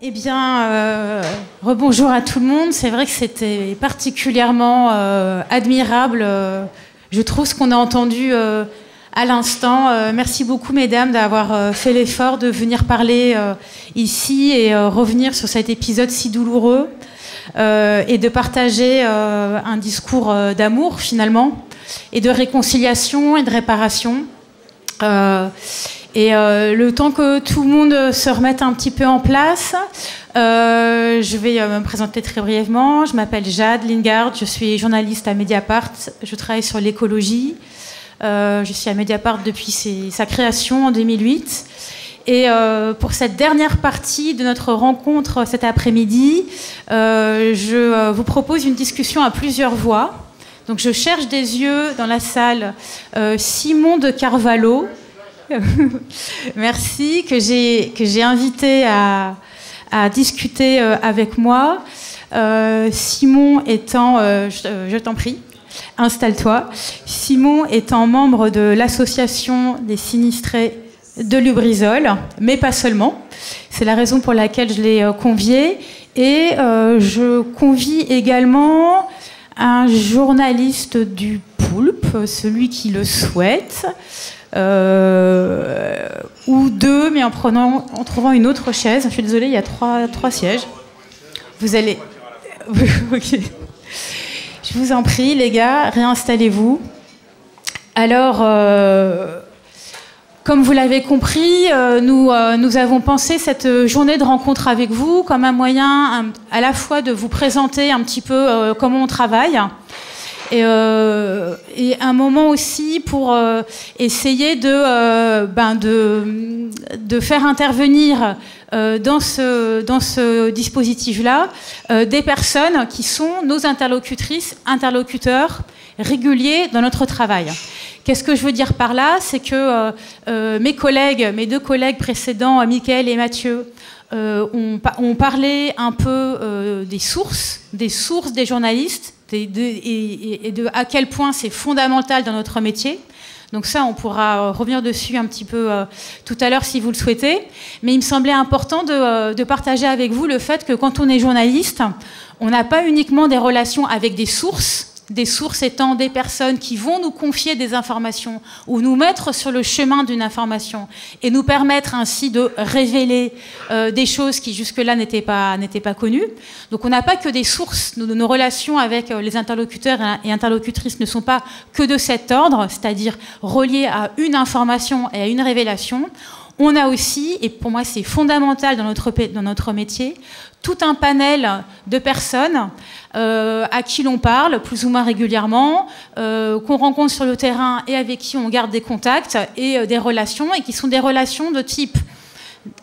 Eh bien, rebonjour à tout le monde. C'est vrai que c'était particulièrement admirable, je trouve, ce qu'on a entendu à l'instant. Merci beaucoup, mesdames, d'avoir fait l'effort de venir parler ici et revenir sur cet épisode si douloureux et de partager un discours d'amour, finalement, et de réconciliation et de réparation. Le temps que tout le monde se remette un petit peu en place, je vais me présenter très brièvement. Je m'appelle Jade Lingard, je suis journaliste à Mediapart, je travaille sur l'écologie. Je suis à Mediapart depuis sa création en 2008. Et pour cette dernière partie de notre rencontre cet après-midi, je vous propose une discussion à plusieurs voix. Donc je cherche des yeux dans la salle Simon de Carvalho. Merci, que j'ai invité à discuter avec moi. Simon étant, je t'en prie, installe-toi. Simon étant membre de l'association des sinistrés de Lubrizol, mais pas seulement. C'est la raison pour laquelle je l'ai convié. Et je convie également un journaliste du Poulpe, celui qui le souhaite. Ou deux, mais en trouvant une autre chaise. Je suis désolée, il y a trois sièges. Vous allez... Ok. Je vous en prie, les gars, réinstallez-vous. Alors, comme vous l'avez compris, nous avons pensé cette journée de rencontre avec vous comme un moyen à la fois de vous présenter un petit peu comment on travaille, et un moment aussi pour essayer de faire intervenir dans ce dispositif-là des personnes qui sont nos interlocutrices, interlocuteurs réguliers dans notre travail. Qu'est-ce que je veux dire par là? C'est que mes deux collègues précédents, Mickaël et Mathieu, ont parlé un peu des sources des journalistes, et de à quel point c'est fondamental dans notre métier. Donc ça, on pourra revenir dessus un petit peu tout à l'heure si vous le souhaitez. Mais il me semblait important de partager avec vous le fait que quand on est journaliste, on n'a pas uniquement des relations avec des sources étant des personnes qui vont nous confier des informations ou nous mettre sur le chemin d'une information et nous permettre ainsi de révéler des choses qui jusque-là n'étaient pas connues. Donc on n'a pas que des sources. Nos relations avec les interlocuteurs et interlocutrices ne sont pas que de cet ordre, c'est-à-dire reliées à une information et à une révélation. On a aussi, et pour moi c'est fondamental dans notre métier, tout un panel de personnes à qui l'on parle plus ou moins régulièrement, qu'on rencontre sur le terrain et avec qui on garde des contacts et des relations, et qui sont des relations de type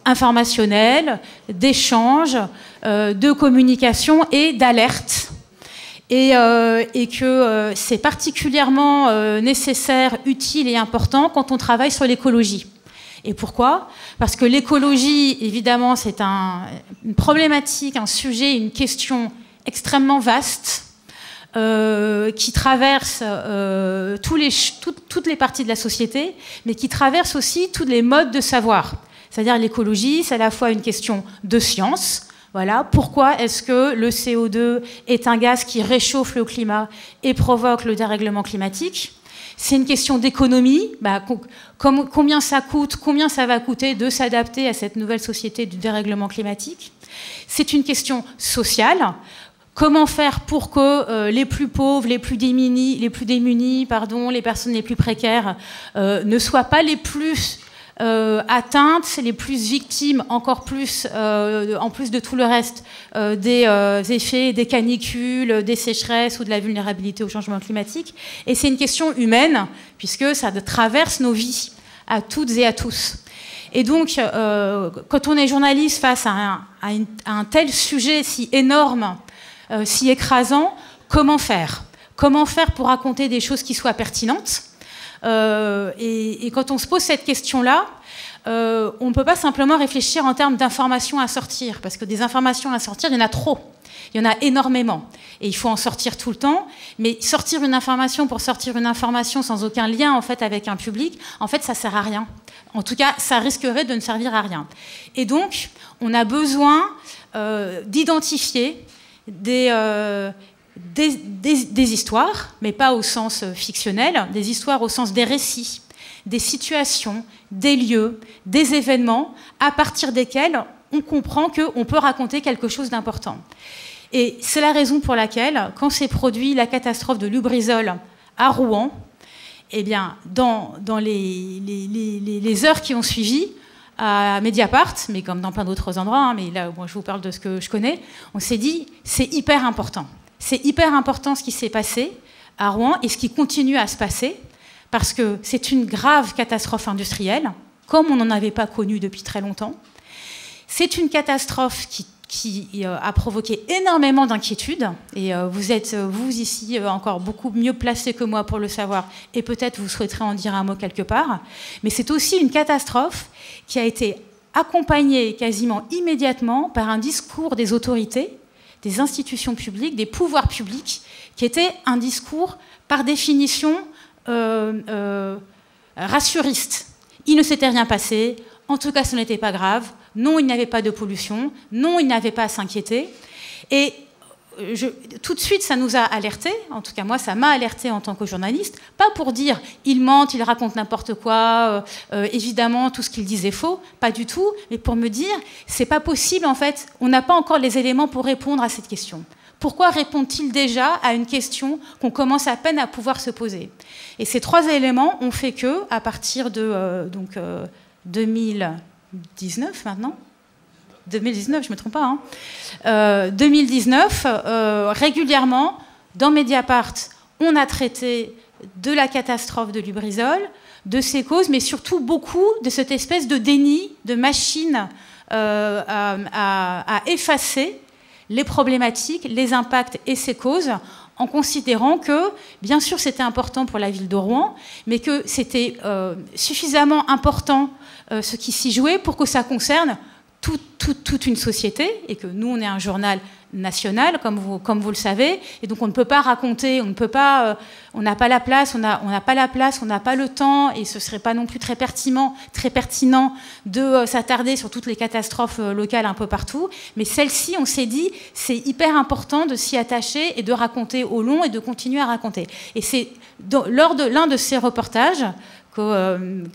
informationnel, d'échange, de communication et d'alerte. Et que c'est particulièrement nécessaire, utile et important quand on travaille sur l'écologie. Et pourquoi? Parce que l'écologie, évidemment, c'est une problématique, un sujet, une question extrêmement vaste qui traverse toutes les parties de la société, mais qui traverse aussi tous les modes de savoir. C'est-à-dire l'écologie, c'est à la fois une question de science. Voilà, pourquoi est-ce que le CO2 est un gaz qui réchauffe le climat et provoque le dérèglement climatique? C'est une question d'économie. Combien ça coûte, combien ça va coûter de s'adapter à cette nouvelle société du dérèglement climatique? C'est une question sociale. Comment faire pour que les plus pauvres, les plus démunis, les personnes les plus précaires ne soient pas les plus atteintes, les plus victimes, encore plus, en plus de tout le reste, des effets des canicules, des sécheresses ou de la vulnérabilité au changement climatique. Et c'est une question humaine, puisque ça traverse nos vies, à toutes et à tous. Et donc, quand on est journaliste face à un tel sujet si énorme, si écrasant, comment faire? Comment faire pour raconter des choses qui soient pertinentes? Et quand on se pose cette question-là, on ne peut pas simplement réfléchir en termes d'informations à sortir, parce que des informations à sortir, il y en a trop. Il y en a énormément. Et il faut en sortir tout le temps. Mais sortir une information pour sortir une information sans aucun lien en fait, avec un public, en fait, ça ne sert à rien. En tout cas, ça risquerait de ne servir à rien. Et donc, on a besoin d'identifier des histoires, mais pas au sens fictionnel, des histoires au sens des récits, des situations, des lieux, des événements, à partir desquels on comprend qu'on peut raconter quelque chose d'important. Et c'est la raison pour laquelle, quand s'est produit la catastrophe de Lubrizol à Rouen, eh bien, dans les heures qui ont suivi, à Mediapart, mais comme dans plein d'autres endroits, hein, mais là, moi, je vous parle de ce que je connais, on s'est dit, c'est hyper important. C'est hyper important ce qui s'est passé à Rouen et ce qui continue à se passer, parce que c'est une grave catastrophe industrielle, comme on n'en avait pas connu depuis très longtemps. C'est une catastrophe qui a provoqué énormément d'inquiétudes, et vous êtes, vous ici, encore beaucoup mieux placés que moi pour le savoir, et peut-être vous souhaiterez en dire un mot quelque part, mais c'est aussi une catastrophe qui a été accompagnée quasiment immédiatement par un discours des autorités, des institutions publiques, des pouvoirs publics, qui était un discours, par définition, rassuriste. Il ne s'était rien passé, en tout cas ce n'était pas grave, non il n'y avait pas de pollution, non il n'y avait pas à s'inquiéter. Et tout de suite ça nous a alertés, en tout cas moi ça m'a alerté en tant que journaliste, pas pour dire il mente, il raconte n'importe quoi, évidemment tout ce qu'il dit est faux, pas du tout, mais pour me dire c'est pas possible en fait, on n'a pas encore les éléments pour répondre à cette question. Pourquoi répond-il déjà à une question qu'on commence à peine à pouvoir se poser? Et ces trois éléments ont fait que, à partir de 2019 maintenant, 2019, je ne me trompe pas, hein, 2019, régulièrement, dans Mediapart, on a traité de la catastrophe de Lubrizol, de ses causes, mais surtout beaucoup de cette espèce de déni, de machine à effacer les problématiques, les impacts et ses causes, en considérant que, bien sûr, c'était important pour la ville de Rouen, mais que c'était suffisamment important ce qui s'y jouait pour que ça concerne toute une société, et que nous, on est un journal national, comme vous le savez, et donc on ne peut pas raconter, on n'a pas la place, on n'a pas le temps, et ce serait pas non plus très pertinent de s'attarder sur toutes les catastrophes locales un peu partout, mais celle-ci, on s'est dit, c'est hyper important de s'y attacher et de raconter au long et de continuer à raconter. Et c'est lors de l'un de ces reportages que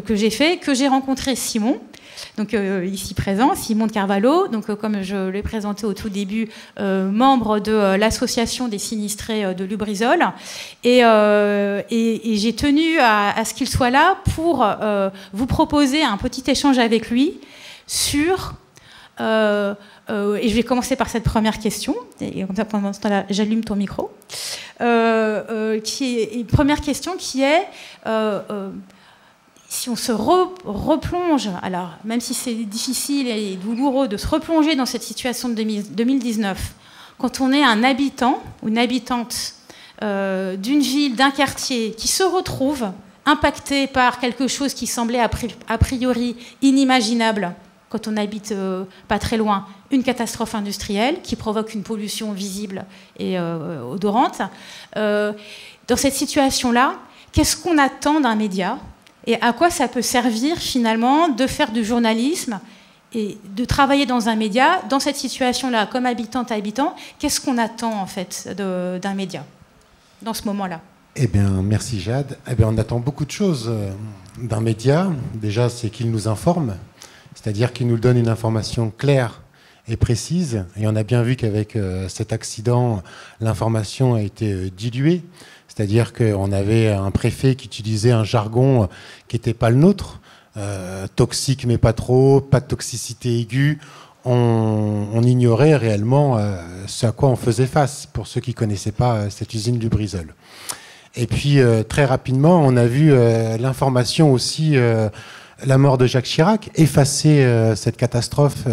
j'ai fait, que j'ai rencontré Simon, donc ici présent, Simon de Carvalho, donc comme je l'ai présenté au tout début, membre de l'association des sinistrés de Lubrizol, et j'ai tenu à ce qu'il soit là pour vous proposer un petit échange avec lui sur et je vais commencer par cette première question, et comme ça pendant ce temps-là j'allume ton micro, qui est une première question qui est si on se replonge, alors même si c'est difficile et douloureux de se replonger dans cette situation de 2019, quand on est un habitant ou une habitante d'une ville, d'un quartier qui se retrouve impacté par quelque chose qui semblait a priori inimaginable, quand on habite pas très loin, une catastrophe industrielle qui provoque une pollution visible et odorante, dans cette situation-là, qu'est-ce qu'on attend d'un média ? Et à quoi ça peut servir finalement de faire du journalisme et de travailler dans un média, dans cette situation-là, comme habitante à habitant, qu'est-ce qu'on attend en fait d'un média dans ce moment-là? Eh bien, merci Jade. Eh bien, on attend beaucoup de choses d'un média. Déjà, c'est qu'il nous informe, c'est-à-dire qu'il nous donne une information claire et précise. Et on a bien vu qu'avec cet accident, l'information a été diluée. C'est-à-dire qu'on avait un préfet qui utilisait un jargon qui n'était pas le nôtre, toxique mais pas trop, pas de toxicité aiguë. On ignorait réellement ce à quoi on faisait face, pour ceux qui ne connaissaient pas cette usine Lubrizol. Et puis, très rapidement, on a vu l'information aussi, la mort de Jacques Chirac, effacer cette catastrophe.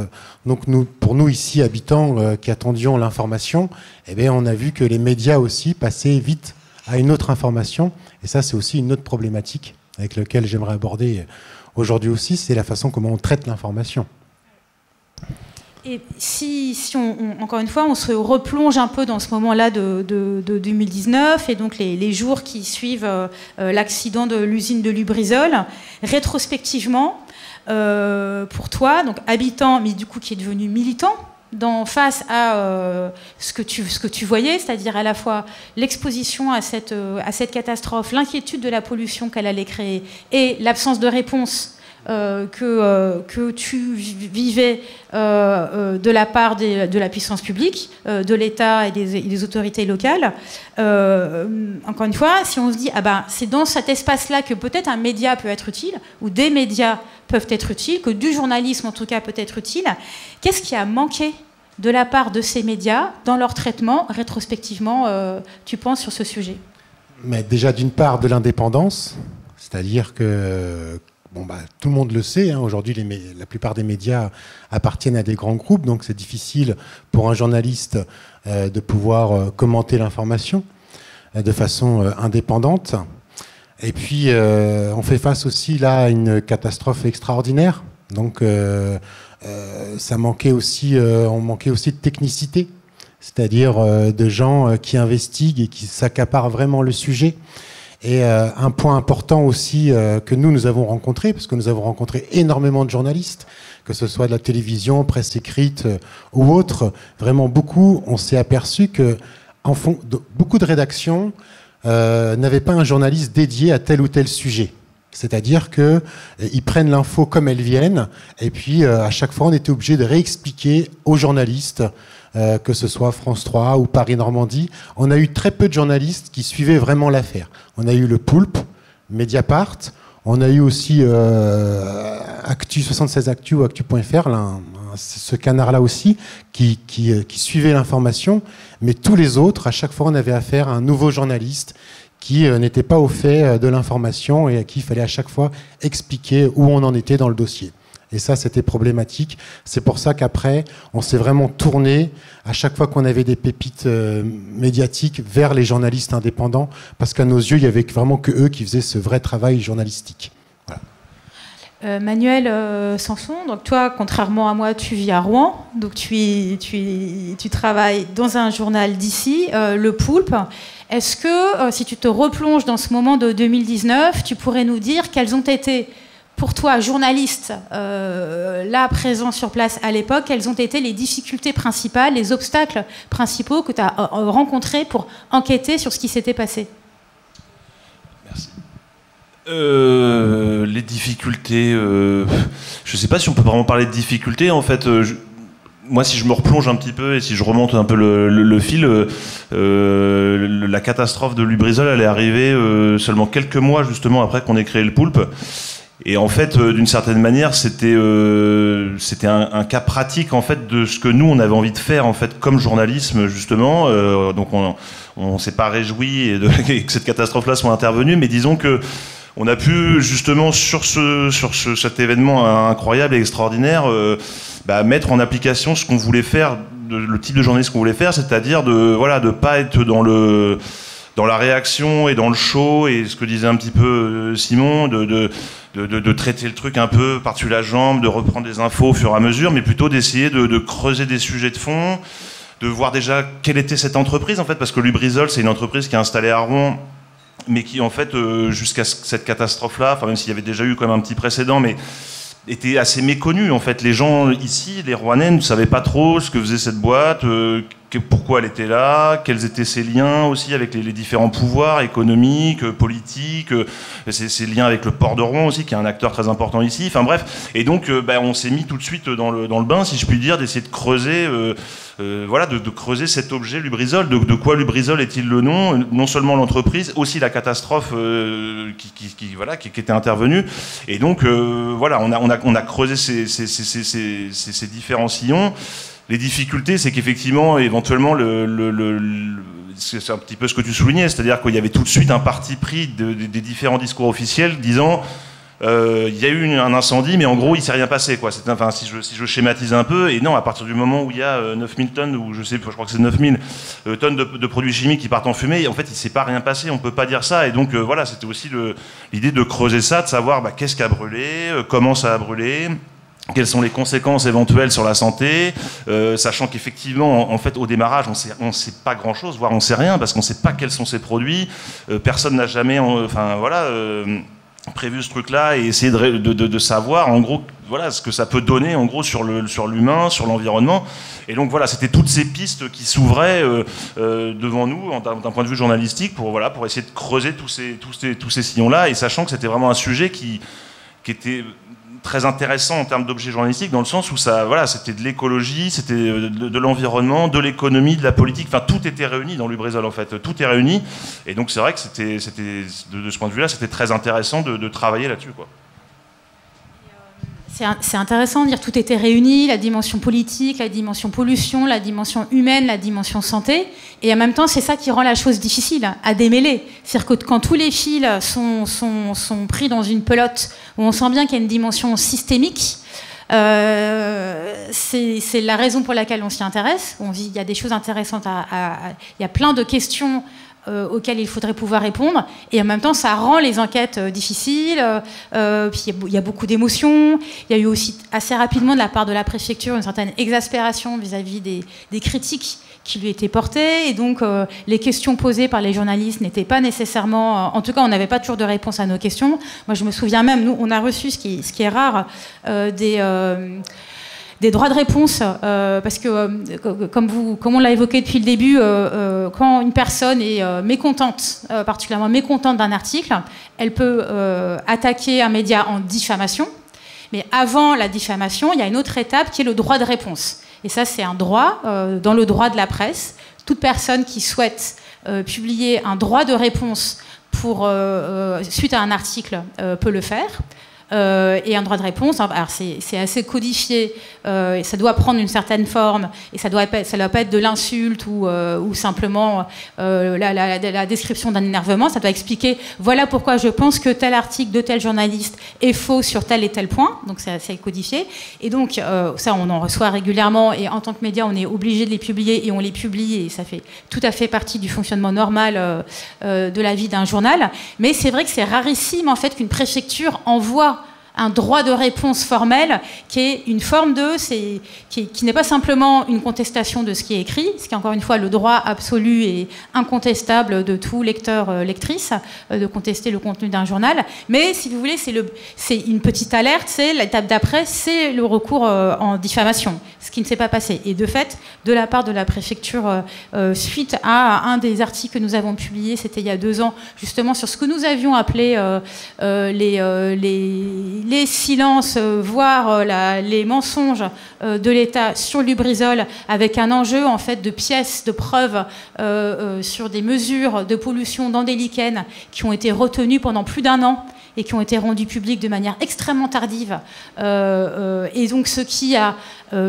Donc, pour nous, ici, habitants qui attendions l'information, eh bien, on a vu que les médias aussi passaient vite à une autre information, et ça c'est aussi une autre problématique avec laquelle j'aimerais aborder aujourd'hui aussi, c'est la façon comment on traite l'information. Et si encore une fois, on se replonge un peu dans ce moment-là de 2019 et donc les jours qui suivent l'accident de l'usine de Lubrizol, rétrospectivement, pour toi, donc habitant, mais du coup qui est devenu militant, face à ce que tu voyais, c'est-à-dire à la fois l'exposition à cette catastrophe, l'inquiétude de la pollution qu'elle allait créer et l'absence de réponse que tu vivais de la part de la puissance publique, de l'État et des autorités locales. Encore une fois, si on se dit c'est dans cet espace-là que peut-être un média peut être utile, ou des médias peuvent être utiles, que du journalisme en tout cas peut être utile, qu'est-ce qui a manqué de la part de ces médias dans leur traitement, rétrospectivement, tu penses, sur ce sujet? Mais déjà, d'une part, de l'indépendance, c'est-à-dire que tout le monde le sait, hein, aujourd'hui la plupart des médias appartiennent à des grands groupes, donc c'est difficile pour un journaliste de pouvoir commenter l'information de façon indépendante. Et puis on fait face aussi là à une catastrophe extraordinaire, donc on manquait aussi de technicité, c'est-à-dire de gens qui investiguent et qui s'accaparent vraiment le sujet. Et un point important aussi que nous avons rencontré, parce que nous avons rencontré énormément de journalistes, que ce soit de la télévision, presse écrite ou autre, vraiment beaucoup, on s'est aperçu que beaucoup de rédactions n'avaient pas un journaliste dédié à tel ou tel sujet. C'est-à-dire qu'ils prennent l'info comme elle vient, et puis à chaque fois on était obligé de réexpliquer aux journalistes, que ce soit France 3 ou Paris-Normandie. On a eu très peu de journalistes qui suivaient vraiment l'affaire. On a eu le Poulpe, Mediapart, on a eu aussi Actu 76 Actu ou Actu.fr, ce canard-là aussi, qui suivait l'information, mais tous les autres, à chaque fois on avait affaire à un nouveau journaliste qui n'était pas au fait de l'information et à qui il fallait à chaque fois expliquer où on en était dans le dossier. Et ça, c'était problématique. C'est pour ça qu'après, on s'est vraiment tourné, à chaque fois qu'on avait des pépites médiatiques, vers les journalistes indépendants, parce qu'à nos yeux, il n'y avait vraiment que eux qui faisaient ce vrai travail journalistique. Voilà. Manuel Sanson, donc toi, contrairement à moi, tu vis à Rouen, donc tu travailles dans un journal d'ici, Le Poulpe. Est-ce que, si tu te replonges dans ce moment de 2019, tu pourrais nous dire quelles ont été, pour toi, journaliste, là, présent sur place à l'époque, quelles ont été les difficultés principales, les obstacles principaux que tu as rencontrés pour enquêter sur ce qui s'était passé? Merci. Les difficultés, je ne sais pas si on peut vraiment parler de difficultés, en fait. Moi, si je me replonge un petit peu et si je remonte un peu le fil, la catastrophe de Lubrizol, elle est arrivée seulement quelques mois justement après qu'on ait créé le Poulpe. Et en fait, d'une certaine manière, c'était un cas pratique en fait de ce que nous on avait envie de faire en fait comme journalisme justement. Donc on s'est pas réjoui que cette catastrophe-là soit intervenue, mais disons que on a pu justement sur cet événement incroyable et extraordinaire mettre en application ce qu'on voulait faire, le type de journaliste qu'on voulait faire, c'est-à-dire de pas être dans la réaction et dans le show, et ce que disait un petit peu Simon, de traiter le truc un peu par-dessus la jambe, de reprendre des infos au fur et à mesure, mais plutôt d'essayer de creuser des sujets de fond, de voir déjà quelle était cette entreprise en fait, parce que Lubrizol c'est une entreprise qui est installée à Rouen, mais qui en fait jusqu'à cette catastrophe-là, enfin même s'il y avait déjà eu quand même un petit précédent, mais était assez méconnue en fait. Les gens ici, les Rouennais, ne savaient pas trop ce que faisait cette boîte, pourquoi elle était là, quels étaient ses liens aussi avec les différents pouvoirs économiques, politiques, ses liens avec le port de Rouen aussi, qui est un acteur très important ici. Enfin bref, et donc on s'est mis tout de suite dans le bain, si je puis dire, d'essayer de creuser, de creuser cet objet Lubrizol. De quoi Lubrizol est-il le nom? Non seulement l'entreprise, aussi la catastrophe qui était intervenue. Et donc on a creusé ces différents sillons. Les difficultés, c'est qu'effectivement, éventuellement, c'est un petit peu ce que tu soulignais, c'est-à-dire qu'il y avait tout de suite un parti pris des différents discours officiels disant il y a eu un incendie, mais en gros, il ne s'est rien passé, quoi. Enfin, si je schématise un peu, et non, à partir du moment où il y a 9000 tonnes, ou je crois que c'est 9000 tonnes de produits chimiques qui partent en fumée, en fait, il ne s'est pas rien passé, on ne peut pas dire ça. Et donc, c'était aussi l'idée de creuser ça, de savoir qu'est-ce qui a brûlé, comment ça a brûlé. quelles sont les conséquences éventuelles sur la santé, sachant qu'effectivement, en fait, au démarrage, on sait pas grand-chose, voire on sait rien, parce qu'on sait pas quels sont ces produits. Personne n'a jamais, prévu ce truc-là et essayer de savoir, en gros, voilà, ce que ça peut donner, en gros, sur l'humain, sur l'environnement. Et donc voilà, c'était toutes ces pistes qui s'ouvraient devant nous, d'un point de vue journalistique, pour essayer de creuser tous ces sillons-là, et sachant que c'était vraiment un sujet qui était très intéressant en termes d'objets journalistiques, dans le sens où c'était de l'écologie, c'était de l'environnement, de l'économie, de la politique, enfin tout était réuni dans Lubrizol en fait, tout est réuni, et donc c'est vrai que c'était de ce point de vue-là, c'était très intéressant de travailler là-dessus, quoi. C'est intéressant de dire tout était réuni, la dimension politique, la dimension pollution, la dimension humaine, la dimension santé. Et en même temps, c'est ça qui rend la chose difficile à démêler. C'est-à-dire que quand tous les fils sont pris dans une pelote, où on sent bien qu'il y a une dimension systémique, c'est la raison pour laquelle on s'y intéresse. On dit il y a des choses intéressantes, il y a plein de questions auxquelles il faudrait pouvoir répondre, et en même temps ça rend les enquêtes difficiles, puis il y a beaucoup d'émotions, il y a eu aussi assez rapidement de la part de la préfecture une certaine exaspération vis-à-vis des critiques qui lui étaient portées, et donc les questions posées par les journalistes n'étaient pas nécessairement, en tout cas on n'avait pas toujours de réponse à nos questions. Moi je me souviens même, nous on a reçu, ce qui est rare, des droits de réponse, parce que, comme on l'a évoqué depuis le début, quand une personne est mécontente, particulièrement mécontente d'un article, elle peut attaquer un média en diffamation, mais avant la diffamation, il y a une autre étape qui est le droit de réponse. Et ça, c'est un droit, dans le droit de la presse. Toute personne qui souhaite publier un droit de réponse suite à un article peut le faire. Et un droit de réponse, alors c'est assez codifié, ça doit prendre une certaine forme, et ça doit pas être de l'insulte ou simplement la description d'un énervement. Ça doit expliquer voilà pourquoi je pense que tel article de tel journaliste est faux sur tel et tel point. Donc c'est assez codifié, et donc ça on en reçoit régulièrement, et en tant que média on est obligé de les publier, et on les publie, et ça fait tout à fait partie du fonctionnement normal de la vie d'un journal. Mais c'est vrai que c'est rarissime en fait qu'une préfecture envoie un droit de réponse formel qui est une forme qui n'est pas simplement une contestation de ce qui est écrit, ce qui est encore une fois le droit absolu et incontestable de tout lecteur, lectrice, de contester le contenu d'un journal, mais si vous voulez, c'est une petite alerte, c'est l'étape d'après, c'est le recours en diffamation, ce qui ne s'est pas passé. Et de fait, de la part de la préfecture, suite à un des articles que nous avons publié, c'était il y a 2 ans, justement sur ce que nous avions appelé les silences, voire les mensonges de l'État sur Lubrizol, avec un enjeu en fait de pièces, de preuves sur des mesures de pollution dans des lichens qui ont été retenues pendant plus d'1 an et qui ont été rendues publiques de manière extrêmement tardive. Et donc ce qui a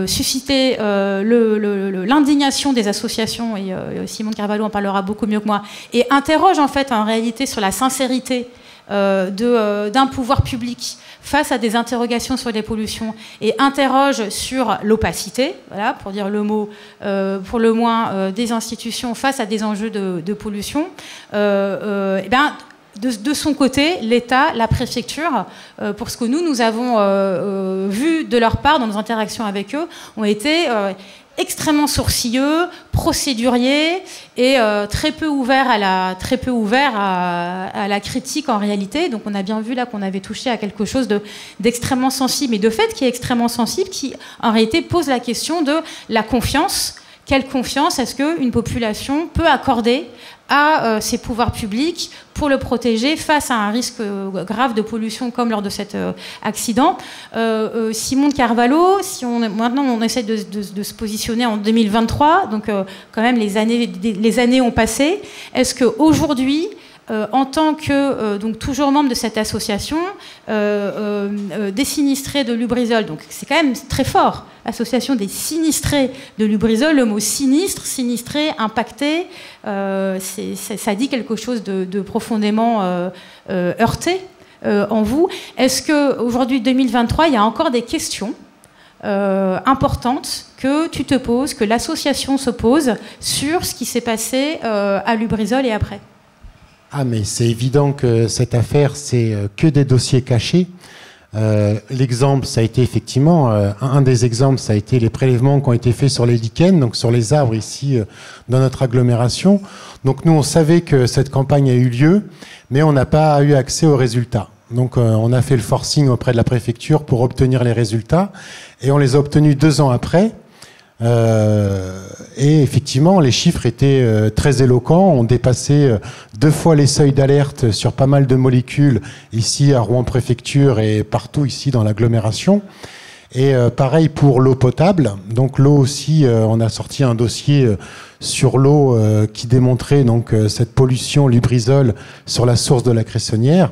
suscité l'indignation des associations, et Simon de Carvalho en parlera beaucoup mieux que moi, et interroge en fait en réalité sur la sincérité d'un pouvoir public face à des interrogations sur les pollutions, et interroge sur l'opacité, voilà, pour dire le mot, pour le moins, des institutions face à des enjeux de pollution. Et bien, de son côté, l'État, la préfecture, pour ce que nous avons vu de leur part dans nos interactions avec eux, ont été extrêmement sourcilleux, procéduriers, et très peu ouverts à la critique en réalité. Donc on a bien vu là qu'on avait touché à quelque chose d'extrêmement sensible, et de fait qui est extrêmement sensible, qui en réalité pose la question de la confiance. Quelle confiance est-ce qu'une population peut accorder à ses pouvoirs publics pour le protéger face à un risque grave de pollution comme lors de cet accident. Simon de Carvalho, maintenant on essaie de se positionner en 2023, donc quand même les années ont passé. Est-ce qu'aujourd'hui, en tant que donc toujours membre de cette association des sinistrés de Lubrizol, donc c'est quand même très fort, association des sinistrés de Lubrizol, le mot sinistre, sinistré, impacté, ça dit quelque chose de profondément heurté en vous. Est-ce qu'aujourd'hui, 2023, il y a encore des questions importantes que tu te poses, que l'association se pose sur ce qui s'est passé à Lubrizol et après? Ah, mais c'est évident que cette affaire, c'est que des dossiers cachés. L'exemple, ça a été effectivement, un des exemples, ça a été les prélèvements qui ont été faits sur les lichens, donc sur les arbres ici dans notre agglomération. Donc nous, on savait que cette campagne a eu lieu, mais on n'a pas eu accès aux résultats. Donc on a fait le forcing auprès de la préfecture pour obtenir les résultats, et on les a obtenus 2 ans après. Et effectivement, les chiffres étaient très éloquents. On dépassait 2 fois les seuils d'alerte sur pas mal de molécules ici à Rouen Préfecture et partout ici dans l'agglomération. Et pareil pour l'eau potable. Donc l'eau aussi, on a sorti un dossier sur l'eau qui démontrait donc cette pollution Lubrizol sur la source de la Cressonnière.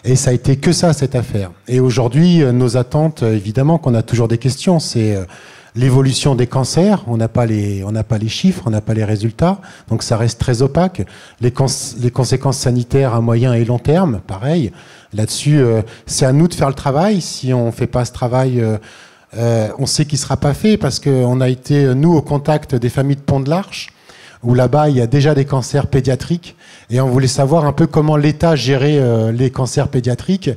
Et ça a été que ça, cette affaire. Et aujourd'hui, nos attentes, évidemment qu'on a toujours des questions, c'est l'évolution des cancers. On n'a pas les chiffres, on n'a pas les résultats, donc ça reste très opaque. Les conséquences sanitaires à moyen et long terme, pareil. Là-dessus, c'est à nous de faire le travail. Si on ne fait pas ce travail, on sait qu'il ne sera pas fait, parce qu'on a été, nous, au contact des familles de Pont de l'Arche, où là-bas, il y a déjà des cancers pédiatriques, et on voulait savoir un peu comment l'État gérait les cancers pédiatriques.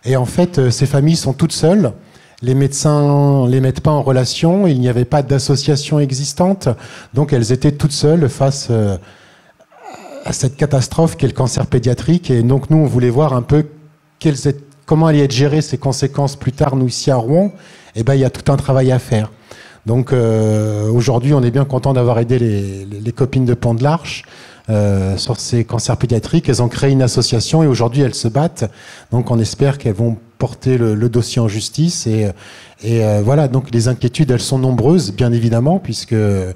Et en fait, ces familles sont toutes seules. Les médecins ne les mettent pas en relation, il n'y avait pas d'association existante, donc elles étaient toutes seules face à cette catastrophe qu'est le cancer pédiatrique. Et donc nous, on voulait voir un peu comment allaient être gérées ces conséquences plus tard, nous, ici à Rouen. Et ben, il y a tout un travail à faire. Donc aujourd'hui, on est bien content d'avoir aidé les copines de Pont de l'Arche sur ces cancers pédiatriques. Elles ont créé une association et aujourd'hui, elles se battent. Donc on espère qu'elles vont porter le dossier en justice. Et voilà, donc les inquiétudes, elles sont nombreuses, bien évidemment, puisqu'il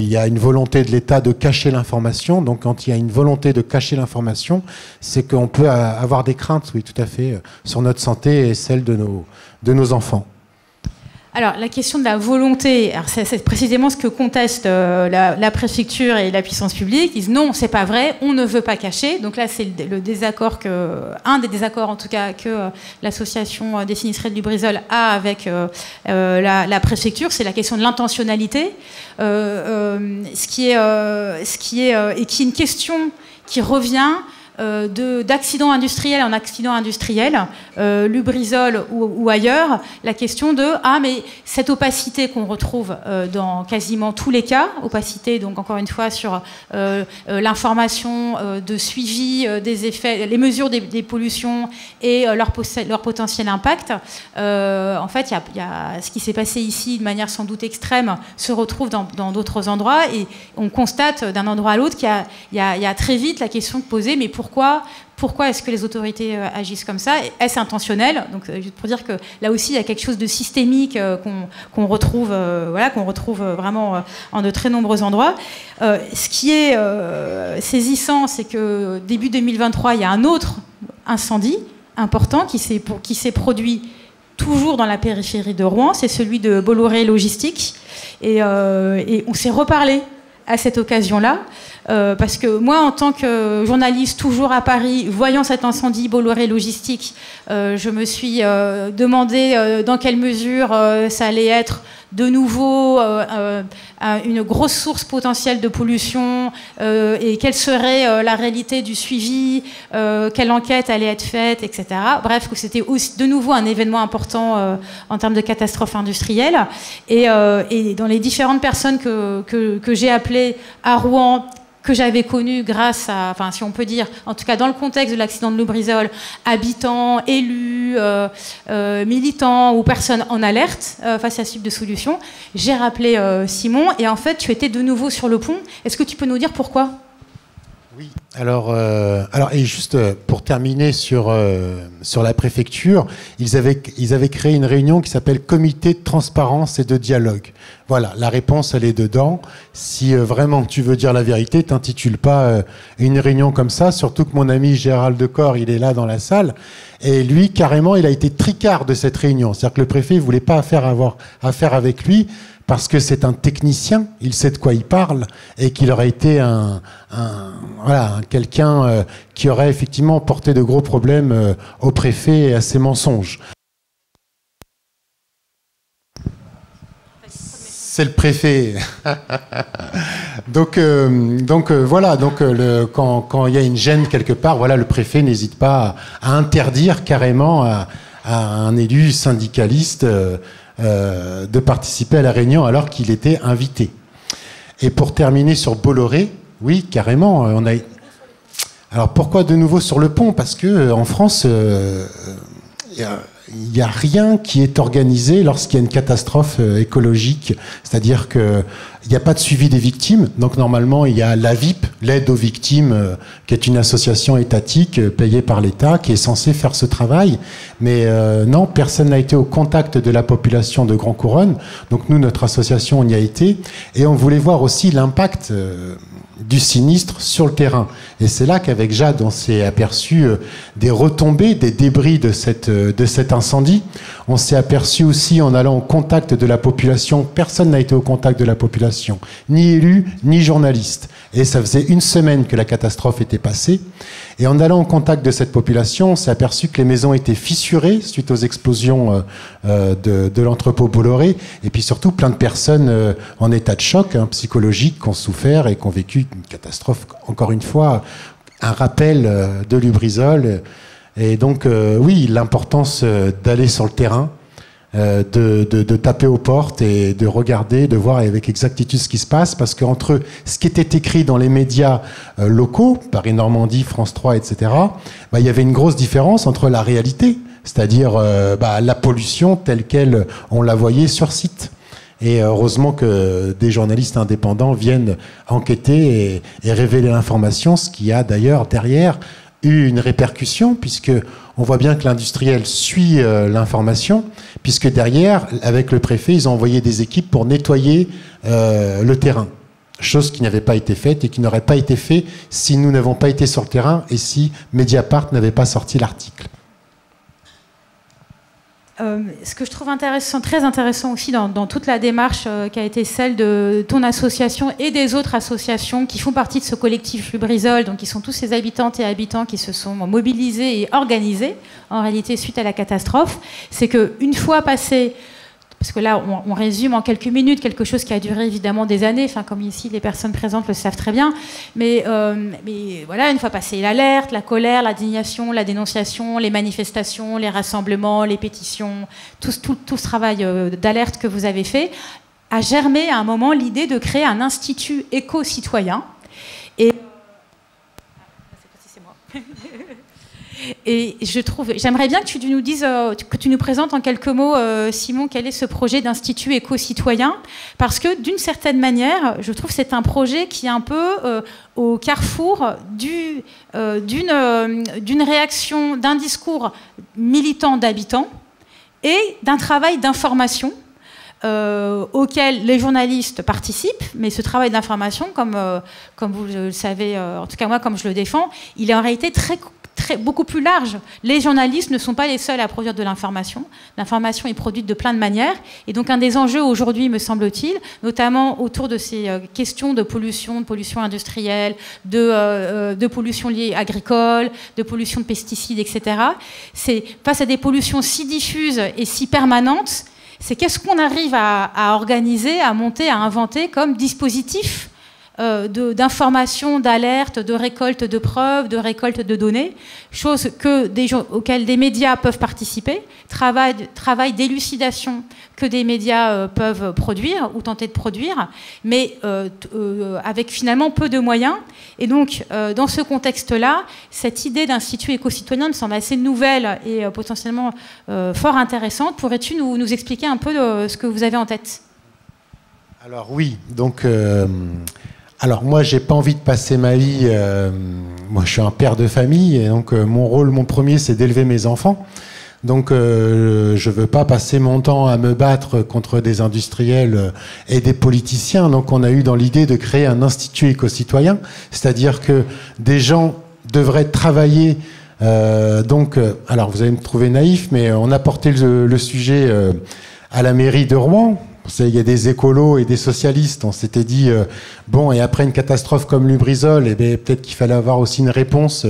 y a une volonté de l'État de cacher l'information. Donc quand il y a une volonté de cacher l'information, c'est qu'on peut avoir des craintes, oui, tout à fait, sur notre santé et celle de nos enfants. Alors, la question de la volonté, c'est précisément ce que contestent la préfecture et la puissance publique. Ils disent non, c'est pas vrai, on ne veut pas cacher. Donc là, c'est un des désaccords en tout cas que l'association des sinistrés de Lubrizol a avec la préfecture, c'est la question de l'intentionnalité, ce qui est une question qui revient d'accidents industriels en accidents industriels, Lubrizol ou ailleurs, la question de mais cette opacité qu'on retrouve dans quasiment tous les cas, opacité donc encore une fois sur l'information de suivi des effets, les mesures des pollutions et leur potentiel impact. En fait, il y a ce qui s'est passé ici de manière sans doute extrême se retrouve dans d'autres endroits, et on constate d'un endroit à l'autre qu'il y a très vite la question de poser mais pourquoi est-ce que les autorités agissent comme ça? Est-ce intentionnel? Donc, juste pour dire que là aussi, il y a quelque chose de systémique qu'on retrouve vraiment en de très nombreux endroits. Ce qui est saisissant, c'est que début 2023, il y a un autre incendie important qui s'est produit toujours dans la périphérie de Rouen. C'est celui de Bolloré Logistique. Et on s'est reparlé à cette occasion-là. Parce que moi, en tant que journaliste toujours à Paris, voyant cet incendie Bolloré Logistique, je me suis demandé dans quelle mesure ça allait être de nouveau une grosse source potentielle de pollution et quelle serait la réalité du suivi, quelle enquête allait être faite, etc. Bref, que c'était aussi de nouveau un événement important en termes de catastrophe industrielle. Et dans les différentes personnes que j'ai appelées à Rouen, que j'avais connu grâce à, enfin si on peut dire, en tout cas dans le contexte de l'accident de Lubrizol, habitants, élus, militants ou personnes en alerte face à ce type de solution, j'ai rappelé Simon, et en fait tu étais de nouveau sur le pont. Est-ce que tu peux nous dire pourquoi ? Oui, alors et juste pour terminer sur la préfecture, ils avaient créé une réunion qui s'appelle Comité de transparence et de dialogue. Voilà, la réponse, elle est dedans. Si vraiment tu veux dire la vérité, t'intitules pas une réunion comme ça, surtout que mon ami Gérald Decor, il est là dans la salle, et lui, carrément, il a été tricard de cette réunion. C'est-à-dire que le préfet, il voulait pas avoir affaire avec lui, parce que c'est un technicien, il sait de quoi il parle, et qu'il aurait été quelqu'un qui aurait effectivement porté de gros problèmes au préfet et à ses mensonges. C'est le préfet. Donc voilà. Donc quand il y a une gêne quelque part, voilà, le préfet n'hésite pas à interdire carrément à un élu syndicaliste de participer à la réunion alors qu'il était invité. Et pour terminer sur Bolloré, oui, carrément, on a... Alors pourquoi de nouveau sur le pont? Parce que en France, il n'y a rien qui est organisé lorsqu'il y a une catastrophe écologique. C'est-à-dire qu'il n'y a pas de suivi des victimes. Donc normalement, il y a l'AVIP, l'aide aux victimes, qui est une association étatique payée par l'État, qui est censée faire ce travail. Mais non, personne n'a été au contact de la population de Grand Couronne. Donc nous, notre association, on y a été. Et on voulait voir aussi l'impact du sinistre sur le terrain. Et c'est là qu'avec Jade, on s'est aperçu des retombées, des débris de cet incendie. On s'est aperçu aussi en allant au contact de la population. Personne n'a été au contact de la population, ni élu, ni journaliste. Et ça faisait une semaine que la catastrophe était passée. Et en allant au contact de cette population, on s'est aperçu que les maisons étaient fissurées suite aux explosions de l'entrepôt Bolloré. Et puis surtout, plein de personnes en état de choc psychologique qui ont souffert et qui ont vécu une catastrophe, encore une fois, un rappel de Lubrizol. Et donc, oui, l'importance d'aller sur le terrain, de taper aux portes et de regarder, de voir avec exactitude ce qui se passe, parce qu'entre ce qui était écrit dans les médias locaux, Paris Normandie, France 3, etc., il y avait une grosse différence entre la réalité, c'est-à-dire la pollution telle qu'elle on la voyait sur site. Et heureusement que des journalistes indépendants viennent enquêter et révéler l'information, ce qui a d'ailleurs derrière eu une répercussion, puisque on voit bien que l'industriel suit l'information, puisque derrière, avec le préfet, ils ont envoyé des équipes pour nettoyer le terrain. Chose qui n'avait pas été faite et qui n'aurait pas été fait si nous n'avons pas été sur le terrain et si Mediapart n'avait pas sorti l'article. Ce que je trouve intéressant, très intéressant aussi dans toute la démarche qui a été celle de ton association et des autres associations qui font partie de ce collectif Lubrizol, donc qui sont tous ces habitantes et habitants qui se sont mobilisés et organisés en réalité suite à la catastrophe, c'est qu'une fois passé, parce que là on résume en quelques minutes quelque chose qui a duré évidemment des années, enfin comme ici les personnes présentes le savent très bien, mais voilà, une fois passé l'alerte, la colère, l'indignation, la dénonciation, les manifestations, les rassemblements, les pétitions, tout ce travail d'alerte que vous avez fait, a germé à un moment l'idée de créer un institut éco-citoyen. Et Et j'aimerais bien que tu nous dises, que tu nous présentes en quelques mots, Simon, quel est ce projet d'institut éco-citoyen, parce que d'une certaine manière, je trouve que c'est un projet qui est un peu au carrefour d'une réaction, d'un discours militant d'habitants et d'un travail d'information auquel les journalistes participent, mais ce travail d'information, comme vous le savez, en tout cas moi, comme je le défends, il est en réalité beaucoup plus large. Les journalistes ne sont pas les seuls à produire de l'information. L'information est produite de plein de manières. Et donc un des enjeux aujourd'hui, me semble-t-il, notamment autour de ces questions de pollution industrielle, de pollution liée agricole, de pollution de pesticides, etc. C'est face à des pollutions si diffuses et si permanentes, c'est qu'est-ce qu'on arrive à organiser, à monter, à inventer comme dispositif d'information, d'alerte, de récolte de preuves, de récolte de données, chose auxquelles des médias peuvent participer, travail d'élucidation que des médias peuvent produire ou tenter de produire, mais avec finalement peu de moyens. Et donc, dans ce contexte-là, cette idée d'institut éco-citoyen me semble assez nouvelle et potentiellement fort intéressante. Pourrais-tu nous expliquer un peu ce que vous avez en tête ? Alors oui, donc... Alors moi, j'ai pas envie de passer ma vie. Moi, je suis un père de famille, et donc mon premier, c'est d'élever mes enfants. Donc, je veux pas passer mon temps à me battre contre des industriels et des politiciens. Donc, on a eu dans l'idée de créer un institut éco-citoyen, c'est-à-dire que des gens devraient travailler. Alors, vous allez me trouver naïf, mais on a porté le sujet à la mairie de Rouen. Il y a des écolos et des socialistes. On s'était dit, bon, et après une catastrophe comme Lubrizol, peut-être qu'il fallait avoir aussi une réponse.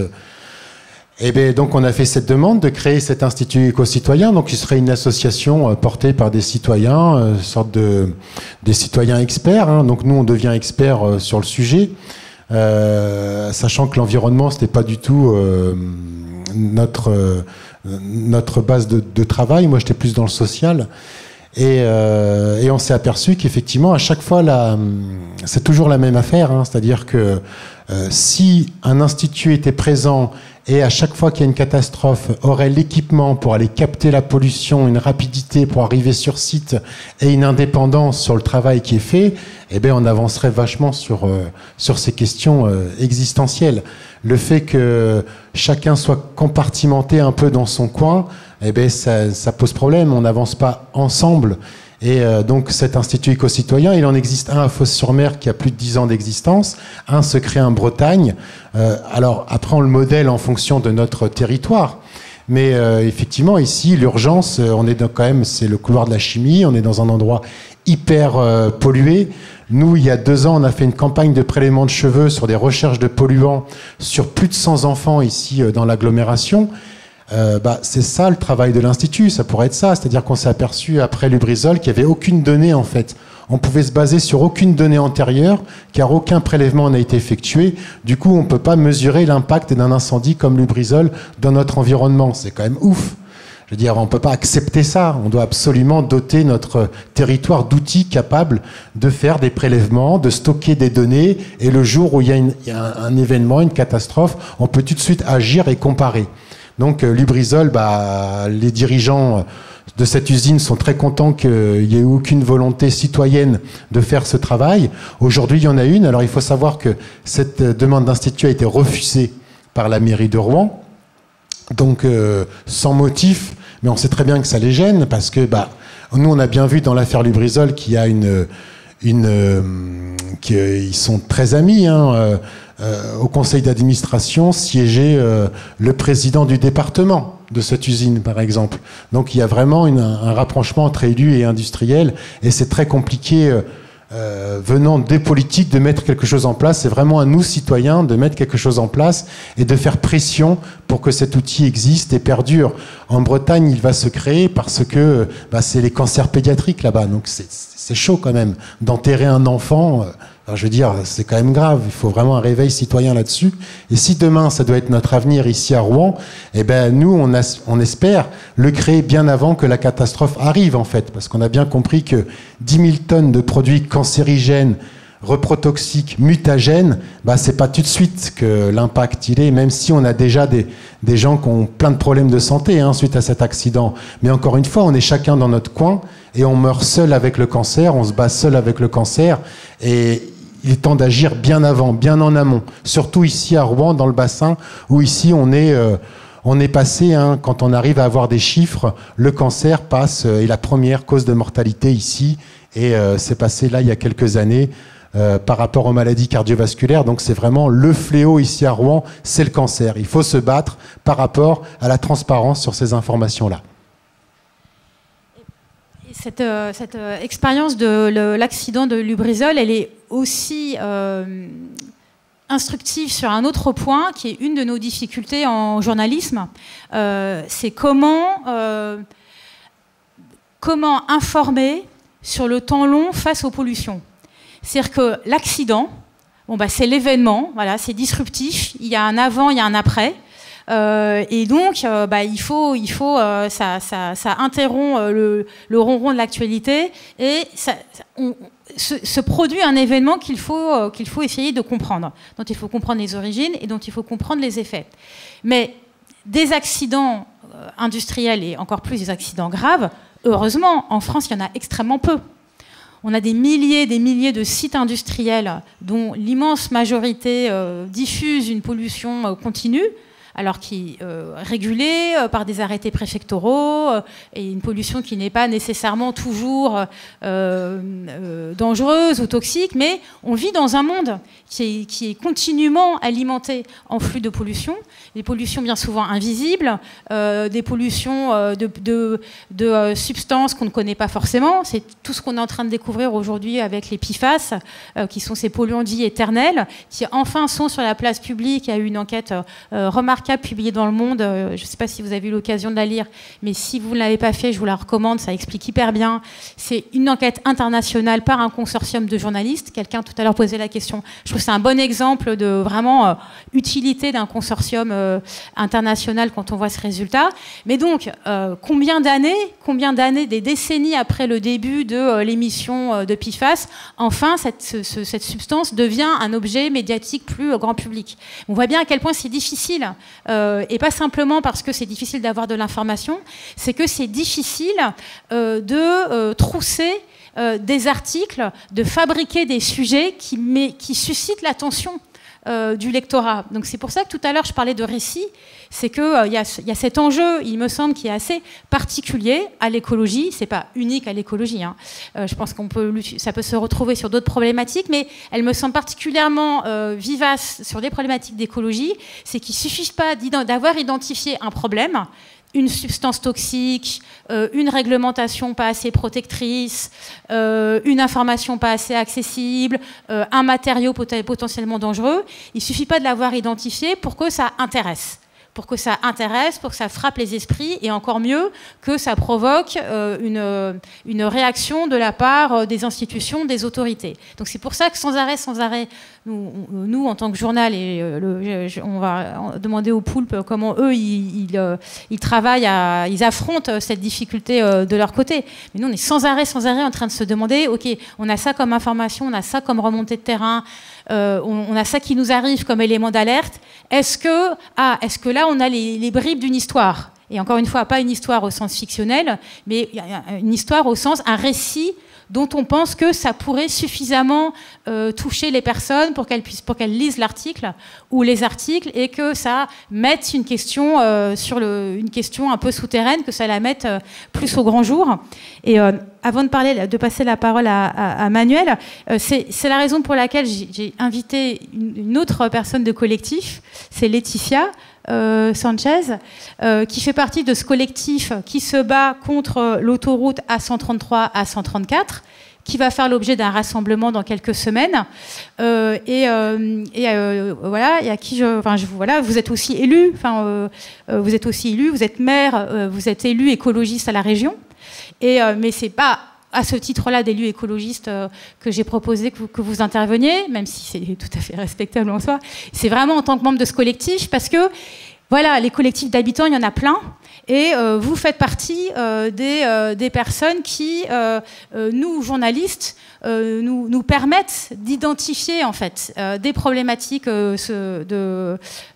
Donc on a fait cette demande de créer cet institut éco-citoyen. Donc il serait une association portée par des citoyens, sorte des citoyens experts. Hein. Donc nous, on devient experts sur le sujet, sachant que l'environnement, c'était pas du tout notre notre base de travail. Moi, j'étais plus dans le social. Et on s'est aperçu qu'effectivement, à chaque fois, c'est toujours la même affaire. Hein, c'est-à-dire que si un institut était présent et à chaque fois qu'il y a une catastrophe, aurait l'équipement pour aller capter la pollution, une rapidité pour arriver sur site et une indépendance sur le travail qui est fait, eh bien, on avancerait vachement sur ces questions existentielles. Le fait que chacun soit compartimenté un peu dans son coin, eh bien, ça pose problème. On n'avance pas ensemble. Et donc cet Institut éco-citoyen, il en existe un à Fos-sur-Mer qui a plus de 10 ans d'existence, un se crée en Bretagne. Alors après on le modèle en fonction de notre territoire. Mais effectivement ici l'urgence, on est quand même, c'est le couloir de la chimie, on est dans un endroit hyper pollué. Nous, il y a 2 ans, on a fait une campagne de prélèvement de cheveux sur des recherches de polluants sur plus de 100 enfants ici dans l'agglomération. C'est ça le travail de l'Institut, ça pourrait être ça, c'est-à-dire qu'on s'est aperçu après Lubrizol qu'il n'y avait aucune donnée en fait. On pouvait se baser sur aucune donnée antérieure car aucun prélèvement n'a été effectué. Du coup, on ne peut pas mesurer l'impact d'un incendie comme Lubrizol dans notre environnement. C'est quand même ouf. Je veux dire, on ne peut pas accepter ça. On doit absolument doter notre territoire d'outils capables de faire des prélèvements, de stocker des données. Et le jour où il y a un événement, une catastrophe, on peut tout de suite agir et comparer. Donc Lubrizol, les dirigeants de cette usine sont très contents qu'il n'y ait aucune volonté citoyenne de faire ce travail. Aujourd'hui, il y en a une. Alors il faut savoir que cette demande d'institut a été refusée par la mairie de Rouen. Donc sans motif, mais on sait très bien que ça les gêne parce que nous on a bien vu dans l'affaire Lubrizol qu'il y a qu'ils sont très amis. Au conseil d'administration siégeait le président du département de cette usine, par exemple. Donc il y a vraiment un rapprochement entre élus et industriels, et c'est très compliqué, venant des politiques, de mettre quelque chose en place. C'est vraiment à nous, citoyens, de mettre quelque chose en place et de faire pression pour que cet outil existe et perdure. En Bretagne, il va se créer parce que c'est les cancers pédiatriques là-bas, donc c'est chaud quand même d'enterrer un enfant. Alors, je veux dire, c'est quand même grave. Il faut vraiment un réveil citoyen là-dessus. Et si demain, ça doit être notre avenir ici à Rouen, nous, on espère le créer bien avant que la catastrophe arrive, en fait. Parce qu'on a bien compris que 10 000 tonnes de produits cancérigènes, reprotoxiques, mutagènes, c'est pas tout de suite que l'impact il est, même si on a déjà des gens qui ont plein de problèmes de santé suite à cet accident. Mais encore une fois, on est chacun dans notre coin et on meurt seul avec le cancer, on se bat seul avec le cancer, et il est temps d'agir bien avant, bien en amont. Surtout ici à Rouen, dans le bassin, où ici on est passé, quand on arrive à avoir des chiffres, le cancer est la première cause de mortalité ici, et c'est passé là il y a quelques années par rapport aux maladies cardiovasculaires. Donc c'est vraiment le fléau ici à Rouen, c'est le cancer. Il faut se battre par rapport à la transparence sur ces informations-là. Cette expérience de l'accident de Lubrizol, elle est aussi instructive sur un autre point qui est une de nos difficultés en journalisme. C'est comment informer sur le temps long face aux pollutions. C'est-à-dire que l'accident, c'est l'événement, voilà, c'est disruptif, il y a un avant, il y a un après. Et donc, ça interrompt le ronron de l'actualité et se produit un événement qu'il faut essayer de comprendre, dont il faut comprendre les origines et dont il faut comprendre les effets. Mais des accidents industriels et encore plus des accidents graves, heureusement, en France, il y en a extrêmement peu. On a des milliers de sites industriels dont l'immense majorité diffuse une pollution continue, alors qui est régulée par des arrêtés préfectoraux, et une pollution qui n'est pas nécessairement toujours dangereuse ou toxique, mais on vit dans un monde qui est continuellement alimenté en flux de pollution, des pollutions bien souvent invisibles, des pollutions de substances qu'on ne connaît pas forcément. C'est tout ce qu'on est en train de découvrir aujourd'hui avec les PFAS, qui sont ces polluants dits éternels, qui enfin sont sur la place publique. Il y a eu une enquête remarquable remarquable publiée dans Le Monde. Je ne sais pas si vous avez eu l'occasion de la lire, mais si vous ne l'avez pas fait, je vous la recommande. Ça explique hyper bien. C'est une enquête internationale par un consortium de journalistes. Quelqu'un tout à l'heure posait la question. Je trouve que c'est un bon exemple de vraiment utilité d'un consortium international quand on voit ce résultat. Mais donc, combien d'années, des décennies après le début de l'émission de PFAS, enfin, cette substance devient un objet médiatique plus grand public. On voit bien à quel point c'est difficile, et pas simplement parce que c'est difficile d'avoir de l'information, c'est que c'est difficile de trousser des articles, de fabriquer des sujets qui suscitent l'attention du lectorat. Donc c'est pour ça que tout à l'heure je parlais de récit, c'est qu'il y a cet enjeu, il me semble, qui est assez particulier à l'écologie. C'est pas unique à l'écologie, hein. Je pense ça peut se retrouver sur d'autres problématiques, mais elle me semble particulièrement vivace sur des problématiques d'écologie. C'est qu'il ne suffit pas d'avoir identifié un problème, une substance toxique, une réglementation pas assez protectrice, une information pas assez accessible, un matériau potentiellement dangereux. Il ne suffit pas de l'avoir identifié pour que ça intéresse. Pour que ça frappe les esprits, et encore mieux, que ça provoque une réaction de la part des institutions, des autorités. Donc c'est pour ça que sans arrêt, nous en tant que journal, on va demander aux poulpes comment eux, ils travaillent, ils affrontent cette difficulté de leur côté. Mais nous, on est sans arrêt en train de se demander, ok, on a ça comme information, on a ça comme remontée de terrain, on a ça qui nous arrive comme élément d'alerte. Est-ce que là, on a les bribes d'une histoire? Et encore une fois, pas une histoire au sens fictionnel, mais une histoire au sens, un récit dont on pense que ça pourrait suffisamment toucher les personnes pour qu'elles lisent l'article ou les articles, et que ça mette une question une question un peu souterraine, que ça la mette plus au grand jour. Et avant de passer la parole à Manuel, c'est la raison pour laquelle j'ai invité une autre personne de collectif, c'est Laetitia Sanchez, qui fait partie de ce collectif qui se bat contre l'autoroute A133, A134, qui va faire l'objet d'un rassemblement dans quelques semaines. Voilà, et à qui voilà, vous êtes aussi élu, vous êtes maire, vous êtes élu écologiste à la région. Mais c'est pas à ce titre-là d'élu écologiste que j'ai proposé que vous interveniez, même si c'est tout à fait respectable en soi. C'est vraiment en tant que membre de ce collectif, parce que voilà, les collectifs d'habitants, il y en a plein. Et vous faites partie des personnes qui, nous, journalistes, nous permettent d'identifier en fait des problématiques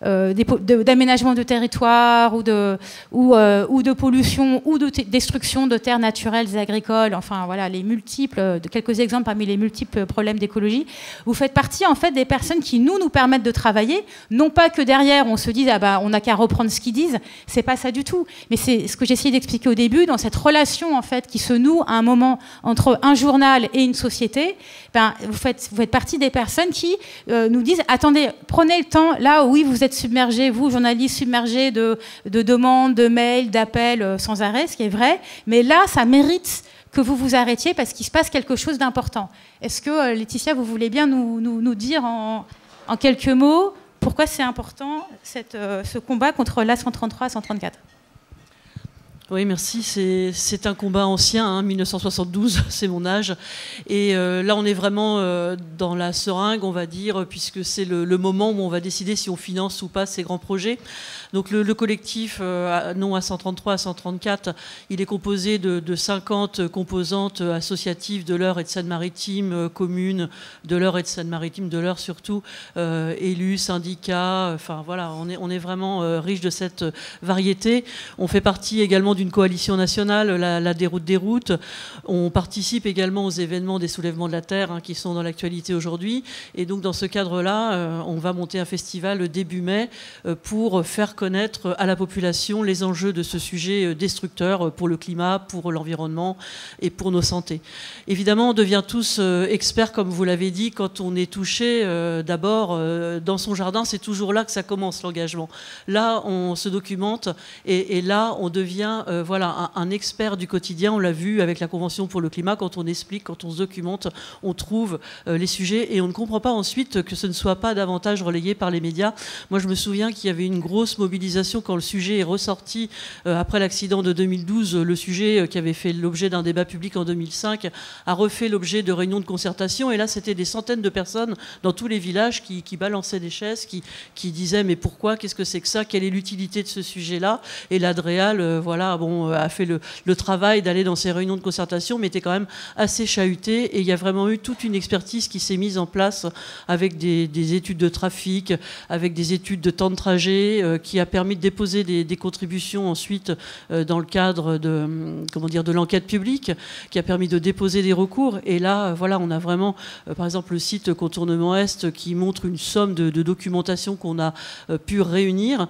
d'aménagement de territoire ou de pollution ou de destruction de terres naturelles et agricoles. Enfin voilà, quelques exemples parmi les multiples problèmes d'écologie. Vous faites partie en fait des personnes qui nous permettent de travailler. Non pas que derrière on se dise on n'a qu'à reprendre ce qu'ils disent. C'est pas ça du tout. Mais c'est ce que j'ai essayé d'expliquer au début, dans cette relation en fait qui se noue à un moment entre un journal et une société. Vous faites partie des personnes qui nous disent attendez, prenez le temps, là oui vous êtes submergés, vous journalistes submergés de demandes, de mails, d'appels sans arrêt, ce qui est vrai, mais là ça mérite que vous vous arrêtiez parce qu'il se passe quelque chose d'important. Est-ce que Laetitia, vous voulez bien nous dire en quelques mots pourquoi c'est important ce combat contre l'A133 et 134? Oui, merci. C'est un combat ancien, 1972, c'est mon âge. Et là, on est vraiment dans la seringue, on va dire, puisque c'est le moment où on va décider si on finance ou pas ces grands projets. Donc le collectif non A133, A134, il est composé de 50 composantes associatives de l'Eure et de Seine-Maritime, communes de l'Eure et de Seine-Maritime, de l'Eure surtout, élus, syndicats, enfin voilà, on est vraiment riche de cette variété. On fait partie également d'une coalition nationale, la Déroute des routes. On participe également aux événements des soulèvements de la Terre qui sont dans l'actualité aujourd'hui. Et donc dans ce cadre-là, on va monter un festival début mai pour faire connaître à la population les enjeux de ce sujet destructeur pour le climat, pour l'environnement et pour nos santé. Évidemment, on devient tous experts, comme vous l'avez dit, quand on est touché d'abord dans son jardin. C'est toujours là que ça commence, l'engagement. Là, on se documente et là, on devient voilà, un expert du quotidien. On l'a vu avec la Convention pour le climat, quand on explique, quand on se documente, on trouve les sujets et on ne comprend pas ensuite que ce ne soit pas davantage relayé par les médias. Moi, je me souviens qu'il y avait une grosse mobilisation quand le sujet est ressorti après l'accident de 2012. Le sujet qui avait fait l'objet d'un débat public en 2005 a refait l'objet de réunions de concertation. Et là, c'était des centaines de personnes dans tous les villages qui balançaient des chaises, qui disaient mais pourquoi, qu'est-ce que c'est que ça, quelle est l'utilité de ce sujet-là. Et l'Adréal voilà, bon, a fait le travail d'aller dans ces réunions de concertation, mais était quand même assez chahuté. Et il y a vraiment eu toute une expertise qui s'est mise en place avec des études de trafic, avec des études de temps de trajet, qui a permis de déposer des contributions ensuite dans le cadre de l'enquête publique, qui a permis de déposer des recours. Et là, voilà, on a vraiment, par exemple, le site Contournement Est qui montre une somme de documentation qu'on a pu réunir.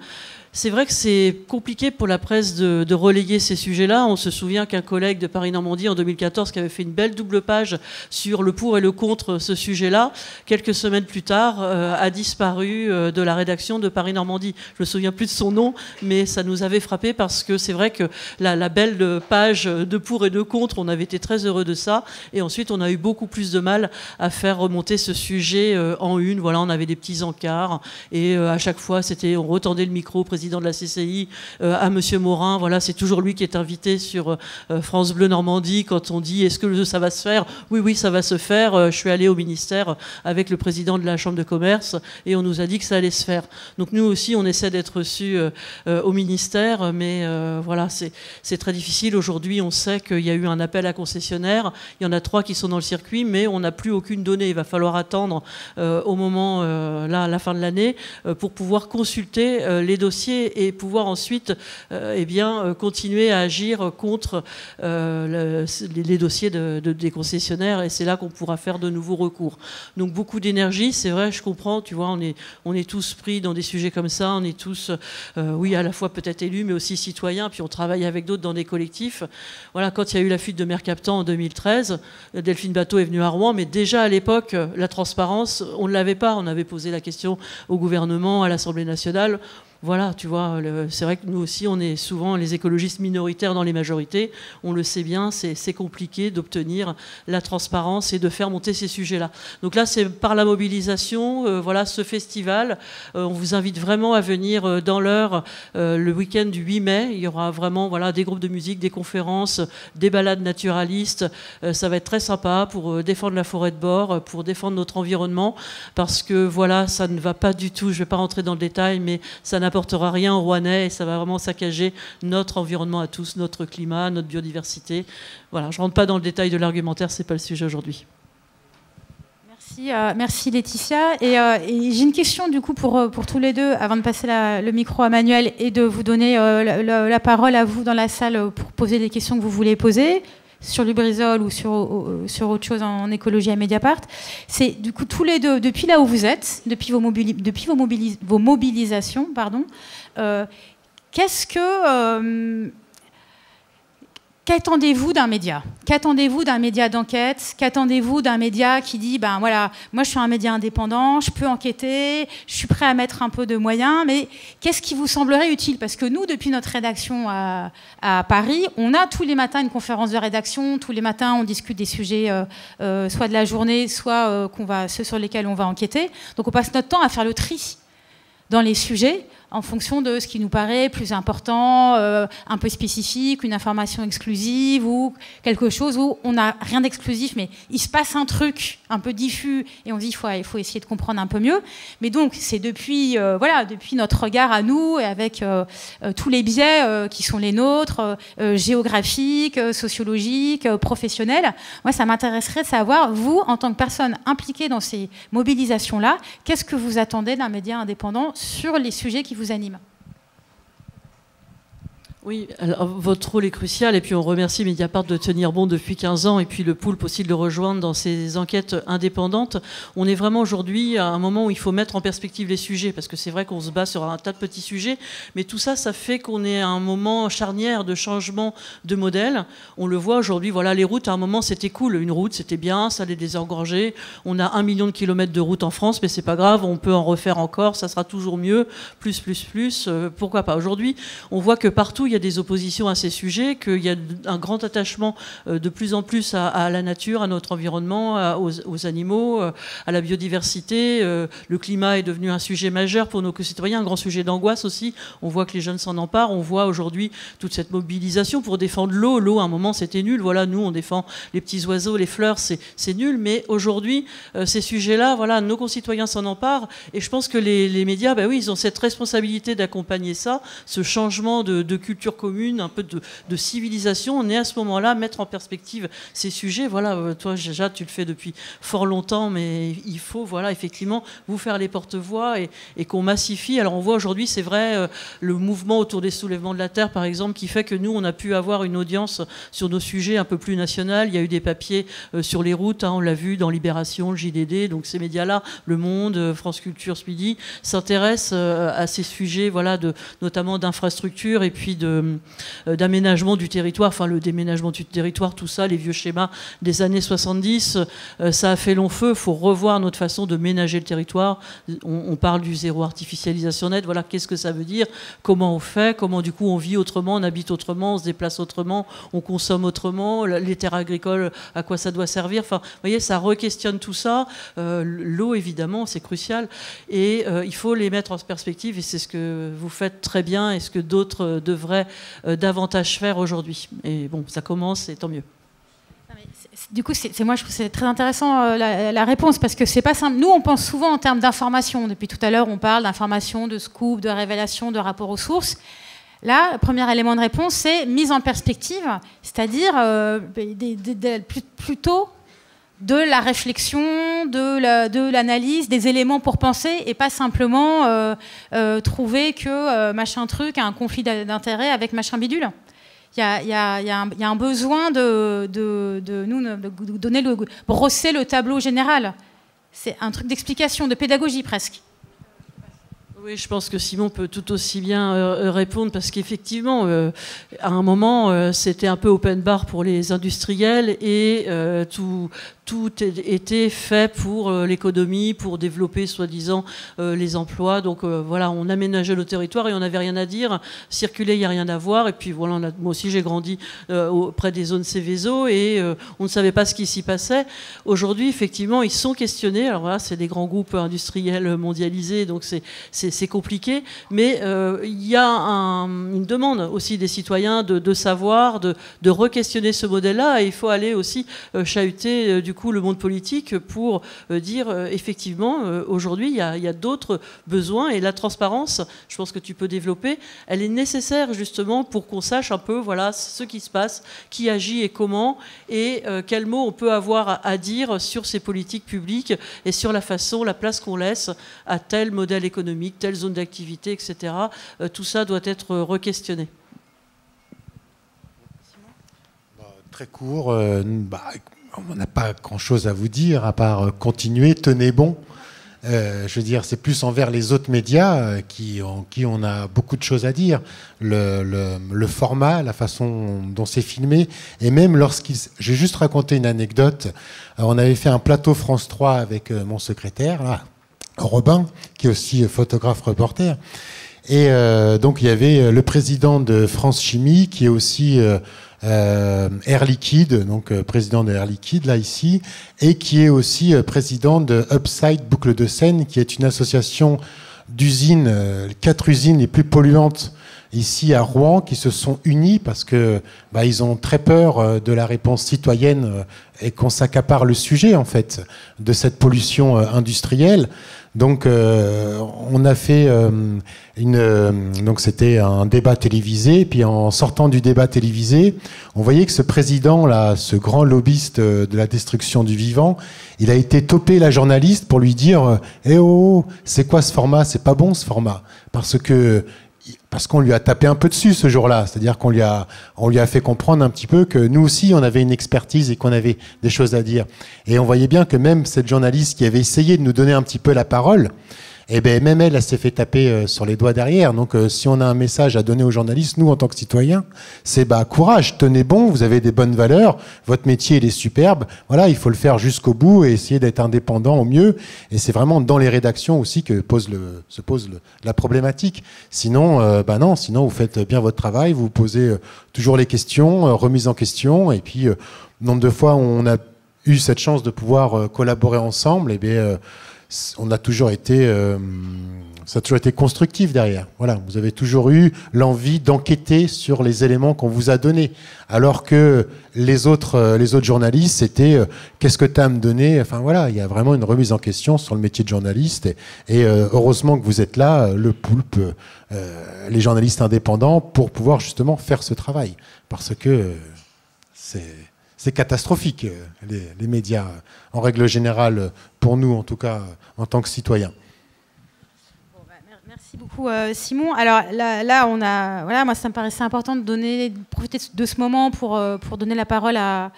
C'est vrai que c'est compliqué pour la presse de relayer ces sujets-là. On se souvient qu'un collègue de Paris-Normandie en 2014 qui avait fait une belle double page sur le pour et le contre ce sujet-là, quelques semaines plus tard, a disparu de la rédaction de Paris-Normandie. Je me souviens plus de son nom, mais ça nous avait frappé parce que c'est vrai que la belle page de pour et de contre, on avait été très heureux de ça. Et ensuite, on a eu beaucoup plus de mal à faire remonter ce sujet en une. Voilà, on avait des petits encarts et à chaque fois, on retendait le micro au président de la CCI, à Monsieur Morin. Voilà, c'est toujours lui qui est invité sur France Bleu Normandie quand on dit est-ce que ça va se faire ? Oui, ça va se faire. Je suis allé au ministère avec le président de la Chambre de commerce et on nous a dit que ça allait se faire. Donc nous aussi, on essaie d'être reçus au ministère, mais voilà, c'est très difficile. Aujourd'hui, on sait qu'il y a eu un appel à concessionnaires. Il y en a 3 qui sont dans le circuit, mais on n'a plus aucune donnée. Il va falloir attendre au moment, là, à la fin de l'année, pour pouvoir consulter les dossiers et pouvoir ensuite continuer à agir contre les dossiers des concessionnaires, et c'est là qu'on pourra faire de nouveaux recours. Donc beaucoup d'énergie, c'est vrai, je comprends, tu vois, on est tous pris dans des sujets comme ça, on est tous, oui, à la fois peut-être élus, mais aussi citoyens, puis on travaille avec d'autres dans des collectifs. Voilà, quand il y a eu la fuite de Mercaptan en 2013, Delphine Batho est venue à Rouen, mais déjà à l'époque, la transparence, on ne l'avait pas. On avait posé la question au gouvernement, à l'Assemblée nationale. Voilà, tu vois, c'est vrai que nous aussi, on est souvent les écologistes minoritaires dans les majorités. On le sait bien, c'est compliqué d'obtenir la transparence et de faire monter ces sujets-là. Donc là, c'est par la mobilisation, voilà, ce festival. On vous invite vraiment à venir dans l'heure le week-end du 8 mai. Il y aura vraiment, voilà, des groupes de musique, des conférences, des balades naturalistes. Ça va être très sympa pour défendre la forêt de bord, pour défendre notre environnement, parce que voilà, ça ne va pas du tout. Je ne vais pas rentrer dans le détail, mais ça n'apportera rien aux Rouennais et ça va vraiment saccager notre environnement à tous, notre climat, notre biodiversité. Voilà, je ne rentre pas dans le détail de l'argumentaire, ce n'est pas le sujet aujourd'hui. Merci Laetitia. Et j'ai une question du coup pour tous les deux, avant de passer le micro à Manuel et de vous donner la parole à vous dans la salle pour poser les questions que vous voulez poser sur Lubrizol ou sur autre chose en écologie à Mediapart. C'est du coup tous les deux, depuis là où vous êtes, depuis vos mobilisations, pardon, qu'attendez-vous d'un média ? Qu'attendez-vous d'un média d'enquête ? Qu'attendez-vous d'un média qui dit, ben voilà, moi je suis un média indépendant, je peux enquêter, je suis prêt à mettre un peu de moyens, mais qu'est-ce qui vous semblerait utile ? Parce que nous, depuis notre rédaction à Paris, on a tous les matins une conférence de rédaction, tous les matins on discute des sujets soit de la journée, soit ceux sur lesquels on va enquêter. Donc on passe notre temps à faire le tri dans les sujets, en fonction de ce qui nous paraît plus important, un peu spécifique, une information exclusive ou quelque chose où on n'a rien d'exclusif, mais il se passe un truc un peu diffus et on dit il faut essayer de comprendre un peu mieux. Mais donc c'est depuis notre regard à nous et avec tous les biais qui sont les nôtres, géographiques, sociologiques, professionnels. Moi, ça m'intéresserait de savoir, vous, en tant que personne impliquée dans ces mobilisations-là, qu'est-ce que vous attendez d'un média indépendant sur les sujets qui vous animent ? Oui, alors votre rôle est crucial et puis on remercie Mediapart de tenir bon depuis 15 ans et puis le Poulpe aussi de le rejoindre dans ces enquêtes indépendantes. On est vraiment aujourd'hui à un moment où il faut mettre en perspective les sujets parce que c'est vrai qu'on se bat sur un tas de petits sujets, mais tout ça, ça fait qu'on est à un moment charnière de changement de modèle. On le voit aujourd'hui, voilà, les routes, à un moment c'était cool, une route c'était bien, ça allait désengorger. On a 1 million de kilomètres de routes en France, mais c'est pas grave, on peut en refaire encore, ça sera toujours mieux, plus, pourquoi pas. Aujourd'hui, on voit que partout il y a des oppositions à ces sujets, qu'il y a un grand attachement de plus en plus à la nature, à notre environnement, aux animaux, à la biodiversité. Le climat est devenu un sujet majeur pour nos concitoyens, un grand sujet d'angoisse aussi. On voit que les jeunes s'en emparent. On voit aujourd'hui toute cette mobilisation pour défendre l'eau. L'eau, à un moment, c'était nul. Voilà, nous, on défend les petits oiseaux, les fleurs, c'est nul. Mais aujourd'hui, ces sujets-là, voilà, nos concitoyens s'en emparent. Et je pense que les médias, oui, ils ont cette responsabilité d'accompagner ça, ce changement de culture commune, un peu de civilisation. On est à ce moment-là mettre en perspective ces sujets. Voilà, toi, Jade, tu le fais depuis fort longtemps, mais il faut, voilà, effectivement, vous faire les porte-voix et qu'on massifie. Alors, on voit aujourd'hui, c'est vrai, le mouvement autour des soulèvements de la Terre, par exemple, qui fait que nous, on a pu avoir une audience sur nos sujets un peu plus national. Il y a eu des papiers sur les routes, on l'a vu dans Libération, le JDD, donc ces médias-là, Le Monde, France Culture, ce midi, s'intéressent à ces sujets, voilà, notamment d'infrastructures et puis d'aménagement du territoire, enfin le déménagement du territoire, tout ça, les vieux schémas des années 70, ça a fait long feu. Il faut revoir notre façon de ménager le territoire. On parle du zéro artificialisation nette, voilà, qu'est-ce que ça veut dire, comment on fait, comment du coup on vit autrement, on habite autrement, on se déplace autrement, on consomme autrement, les terres agricoles, à quoi ça doit servir. Enfin, vous voyez, ça re-questionne tout ça. L'eau, évidemment, c'est crucial. Et il faut les mettre en perspective, et c'est ce que vous faites très bien et ce que d'autres devraient davantage faire aujourd'hui. Et bon, ça commence, et tant mieux. Du coup, moi, je trouve que c'est très intéressant la réponse, parce que c'est pas simple. Nous, on pense souvent en termes d'information. Depuis tout à l'heure, on parle d'information, de scoop, de révélation, de rapport aux sources. Là, le premier élément de réponse, c'est mise en perspective, c'est-à-dire plutôt de la réflexion, de l'analyse, des éléments pour penser, et pas simplement trouver que machin truc a un conflit d'intérêt avec machin bidule. Il y a un besoin de donner brosser le tableau général. C'est un truc d'explication, de pédagogie presque. Oui, je pense que Simon peut tout aussi bien répondre, parce qu'effectivement, à un moment, c'était un peu open bar pour les industriels, et tout était fait pour l'économie, pour développer soi-disant les emplois. Donc voilà, on aménageait le territoire et on n'avait rien à dire. Circuler, il n'y a rien à voir. Et puis voilà, moi aussi j'ai grandi près des zones Céveso, et on ne savait pas ce qui s'y passait. Aujourd'hui, effectivement, ils sont questionnés. Alors voilà, c'est des grands groupes industriels mondialisés, donc c'est compliqué. Mais il y a une demande aussi des citoyens de savoir, de re-questionner ce modèle-là. Et il faut aller aussi chahuter du coup le monde politique pour dire effectivement aujourd'hui il y a d'autres besoins, et la transparence, je pense que tu peux développer, elle est nécessaire justement pour qu'on sache un peu voilà ce qui se passe, qui agit et comment, et quels mots on peut avoir à dire sur ces politiques publiques et sur la façon, la place qu'on laisse à tel modèle économique, telle zone d'activité, etc. Tout ça doit être re-questionné. Très court, on n'a pas grand-chose à vous dire, à part continuer, tenez bon. Je veux dire, c'est plus envers les autres médias qui on a beaucoup de choses à dire. Le format, la façon dont c'est filmé, et même j'ai juste raconté une anecdote. On avait fait un plateau France 3 avec mon secrétaire, là, Robin, qui est aussi photographe reporter. Et donc, il y avait le président de France Chimie, qui est aussi Air Liquide, donc président de Air Liquide, là, ici, et qui est aussi président de Upside Boucle de Seine, qui est une association d'usines, 4 usines les plus polluantes ici à Rouen, qui se sont unies parce que ils ont très peur de la réponse citoyenne et qu'on s'accapare le sujet, en fait, de cette pollution industrielle. Donc, on a fait donc c'était un débat télévisé. Puis en sortant du débat télévisé, on voyait que ce président là, ce grand lobbyiste de la destruction du vivant, il a été topé la journaliste pour lui dire "Eh oh, c'est quoi ce format? C'est pas bon ce format." Parce qu'on lui a tapé un peu dessus ce jour-là, c'est-à-dire qu'on lui a fait comprendre un petit peu que nous aussi on avait une expertise et qu'on avait des choses à dire. Et on voyait bien que même cette journaliste qui avait essayé de nous donner un petit peu la parole, et ben même elle s'est fait taper sur les doigts derrière. Donc si on a un message à donner aux journalistes, nous en tant que citoyens, c'est courage, tenez bon, vous avez des bonnes valeurs, votre métier il est superbe, voilà, il faut le faire jusqu'au bout et essayer d'être indépendant au mieux. Et c'est vraiment dans les rédactions aussi que se pose la problématique. Sinon, non, sinon vous faites bien votre travail, vous posez toujours les questions, remise en question, et puis nombre de fois où on a eu cette chance de pouvoir collaborer ensemble, et bien on a toujours été, ça a toujours été constructif derrière. Voilà, vous avez toujours eu l'envie d'enquêter sur les éléments qu'on vous a donnés, alors que les autres journalistes, c'était qu'est-ce que tu as à me donner. Enfin voilà, il y a vraiment une remise en question sur le métier de journaliste, et heureusement que vous êtes là, le Poulpe, les journalistes indépendants, pour pouvoir justement faire ce travail, parce que c'est catastrophique, les médias, en règle générale, pour nous, en tout cas, en tant que citoyens. Bon, merci beaucoup, Simon. Alors là, moi, ça me paraissait important de profiter de ce moment pour donner la parole à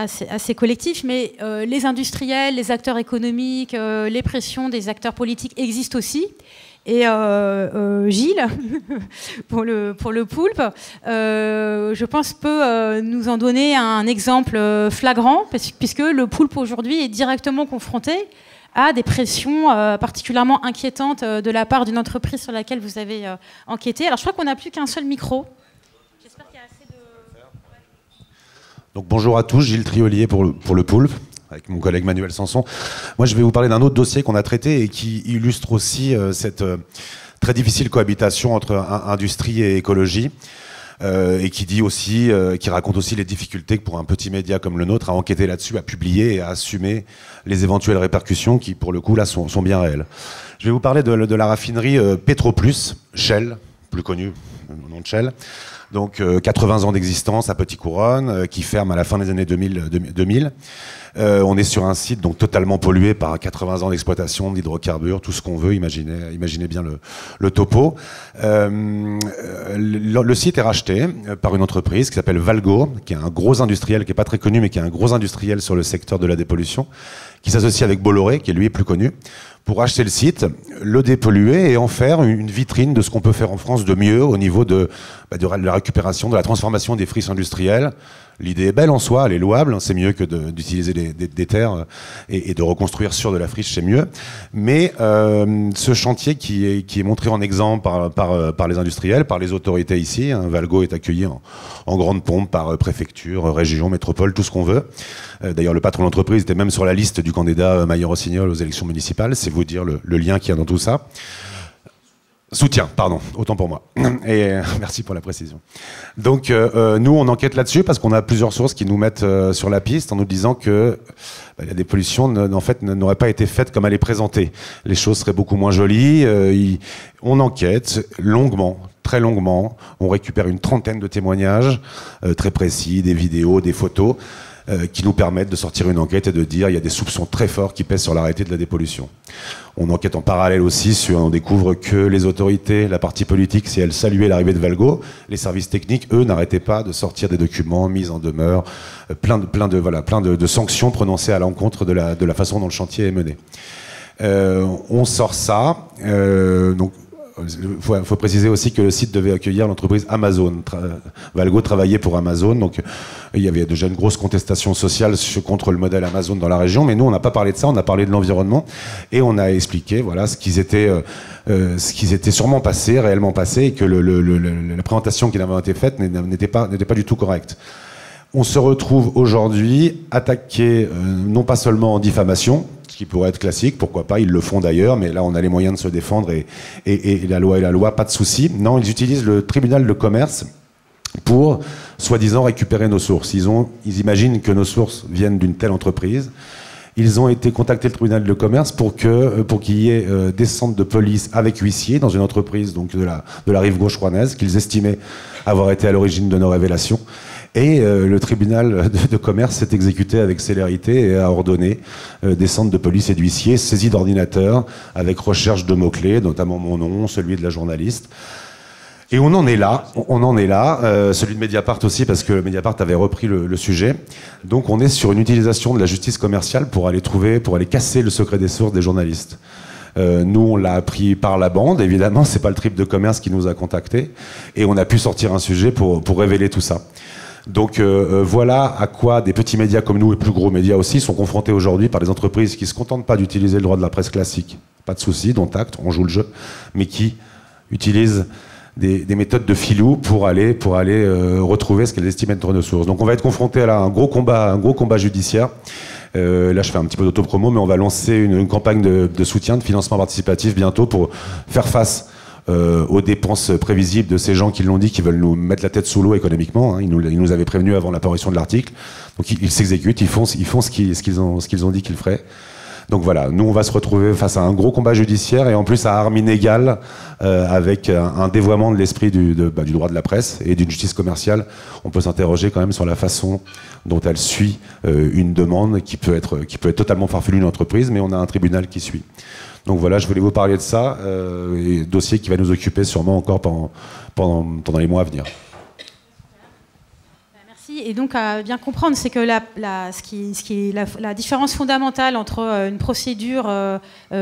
ces collectifs, mais les industriels, les acteurs économiques, les pressions des acteurs politiques existent aussi. Et Gilles, pour le Poulpe, je pense peut nous en donner un exemple flagrant, puisque le Poulpe aujourd'hui est directement confronté à des pressions particulièrement inquiétantes de la part d'une entreprise sur laquelle vous avez enquêté. Alors je crois qu'on n'a plus qu'un seul micro. J'espère qu'il y a assez de... Donc bonjour à tous, Gilles Triolier pour le Poulpe, avec mon collègue Manuel Sanson. Moi, je vais vous parler d'un autre dossier qu'on a traité et qui illustre aussi cette très difficile cohabitation entre industrie et écologie, et qui dit aussi, qui raconte aussi les difficultés que pour un petit média comme le nôtre à enquêter là-dessus, à publier et à assumer les éventuelles répercussions qui, pour le coup, là, sont bien réelles. Je vais vous parler de la raffinerie Petroplus, Shell, plus connue, le nom de Shell. Donc 80 ans d'existence à Petit-Couronne, qui ferme à la fin des années 2000. On est sur un site donc totalement pollué par 80 ans d'exploitation d'hydrocarbures, tout ce qu'on veut, imaginez bien le topo. Le site est racheté par une entreprise qui s'appelle Valgo, qui est un gros industriel, qui n'est pas très connu, mais qui est un gros industriel sur le secteur de la dépollution, qui s'associe avec Bolloré, qui lui est plus connu, pour acheter le site, le dépolluer et en faire une vitrine de ce qu'on peut faire en France de mieux au niveau de la récupération, de la transformation des friches industrielles. L'idée est belle en soi, elle est louable, c'est mieux que d'utiliser des terres et de reconstruire sur de la friche, c'est mieux. Mais ce chantier qui est montré en exemple par les industriels, par les autorités ici, Valgo est accueilli en grande pompe par préfecture, région, métropole, tout ce qu'on veut. D'ailleurs, le patron de l'entreprise était même sur la liste du candidat Maillot-Rossignol aux élections municipales, c'est vous dire le lien qu'il y a dans tout ça. Soutien, pardon, autant pour moi. Et merci pour la précision. Donc, nous, on enquête là-dessus parce qu'on a plusieurs sources qui nous mettent sur la piste en nous disant que la dépollution, en fait, n'aurait pas été faite comme elle est présentée. Les choses seraient beaucoup moins jolies. On enquête longuement, très longuement. On récupère une trentaine de témoignages très précis, des vidéos, des photos, qui nous permettent de sortir une enquête et de dire il y a des soupçons très forts qui pèsent sur l'arrêté de la dépollution. On enquête en parallèle aussi on découvre que les autorités, la partie politique, si elles saluaient l'arrivée de Valgo, les services techniques, eux, n'arrêtaient pas de sortir des documents, mises en demeure, plein de sanctions prononcées à l'encontre de la façon dont le chantier est mené. On sort ça, donc il faut préciser aussi que le site devait accueillir l'entreprise Amazon. Valgo travaillait pour Amazon, donc il y avait déjà une grosse contestation sociale contre le modèle Amazon dans la région, mais nous on n'a pas parlé de ça, on a parlé de l'environnement et on a expliqué voilà, ce qu'ils étaient sûrement passés, réellement passés, et que la présentation qui avait été faite n'était pas du tout correcte. On se retrouve aujourd'hui attaqué non pas seulement en diffamation, ce qui pourrait être classique, pourquoi pas, ils le font d'ailleurs, mais là on a les moyens de se défendre et la loi est la loi, pas de souci. Non, ils utilisent le tribunal de commerce pour, soi-disant, récupérer nos sources. Ils imaginent que nos sources viennent d'une telle entreprise. Ils ont été contacter le tribunal de commerce pour qu'il y ait des centres de police avec huissiers dans une entreprise donc de la rive gauche rouennaise qu'ils estimaient avoir été à l'origine de nos révélations. Et le tribunal de commerce s'est exécuté avec célérité et a ordonné des centres de police et d'huissiers, saisie d'ordinateurs avec recherche de mots-clés, notamment mon nom, celui de la journaliste. Et on en est là, celui de Mediapart aussi, parce que Mediapart avait repris le sujet. Donc on est sur une utilisation de la justice commerciale pour aller casser le secret des sources des journalistes. Nous, on l'a appris par la bande, évidemment, c'est pas le tribunal de commerce qui nous a contactés, et on a pu sortir un sujet pour révéler tout ça. Donc voilà à quoi des petits médias comme nous et plus gros médias aussi sont confrontés aujourd'hui par des entreprises qui ne se contentent pas d'utiliser le droit de la presse classique, pas de souci, dont acte, on joue le jeu, mais qui utilisent des méthodes de filou pour aller retrouver ce qu'elles estiment être nos sources. Donc on va être confronté à un gros combat judiciaire. Là, je fais un petit peu d'autopromo, mais on va lancer une campagne de soutien, de financement participatif bientôt pour faire face aux dépenses prévisibles de ces gens qui l'ont dit, qui veulent nous mettre la tête sous l'eau économiquement. Ils nous avaient prévenus avant l'apparition de l'article. Donc ils s'exécutent, ils font ce qu'ils ont dit qu'ils feraient. Donc voilà, nous on va se retrouver face à un gros combat judiciaire et en plus à armes inégales avec un dévoiement de l'esprit du droit de la presse et d'une justice commerciale. On peut s'interroger quand même sur la façon dont elle suit une demande qui peut être totalement farfelue d'une entreprise, mais on a un tribunal qui suit. Donc voilà, je voulais vous parler de ça, et dossier qui va nous occuper sûrement encore pendant les mois à venir. Merci. Et donc, à bien comprendre, c'est que la différence fondamentale entre une procédure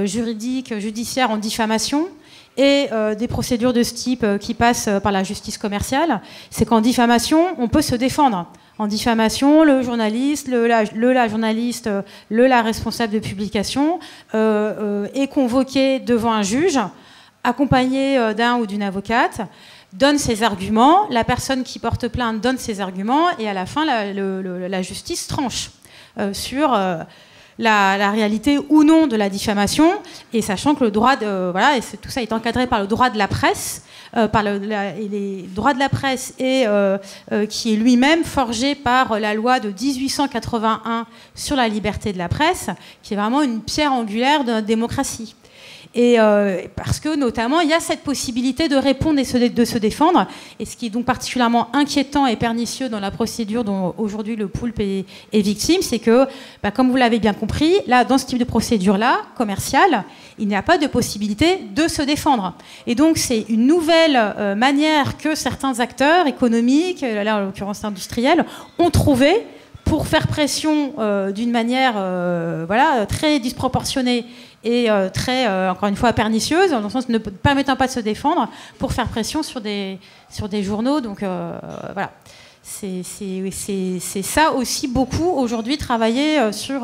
juridique, judiciaire en diffamation et des procédures de ce type qui passent par la justice commerciale, c'est qu'en diffamation, on peut se défendre. En diffamation, le journaliste, la journaliste, la responsable de publication est convoqué devant un juge, accompagné d'un ou d'une avocate, donne ses arguments, la personne qui porte plainte donne ses arguments, et à la fin, la justice tranche sur la réalité ou non de la diffamation, et sachant que le droit tout ça est encadré par le droit de la presse, les droits de la presse qui est lui-même forgé par la loi de 1881 sur la liberté de la presse, qui est vraiment une pierre angulaire de notre démocratie. Et parce que notamment il y a cette possibilité de répondre et de se défendre, et ce qui est donc particulièrement inquiétant et pernicieux dans la procédure dont aujourd'hui le poulpe est victime, c'est que, comme vous l'avez bien compris, là, dans ce type de procédure-là, commerciale, il n'y a pas de possibilité de se défendre. Et donc c'est une nouvelle manière que certains acteurs économiques, là en l'occurrence industriels, ont trouvé pour faire pression d'une manière très disproportionnée et encore une fois, pernicieuse, dans le sens ne permettant pas de se défendre, pour faire pression sur des journaux. Donc voilà, c'est ça aussi beaucoup aujourd'hui, travailler sur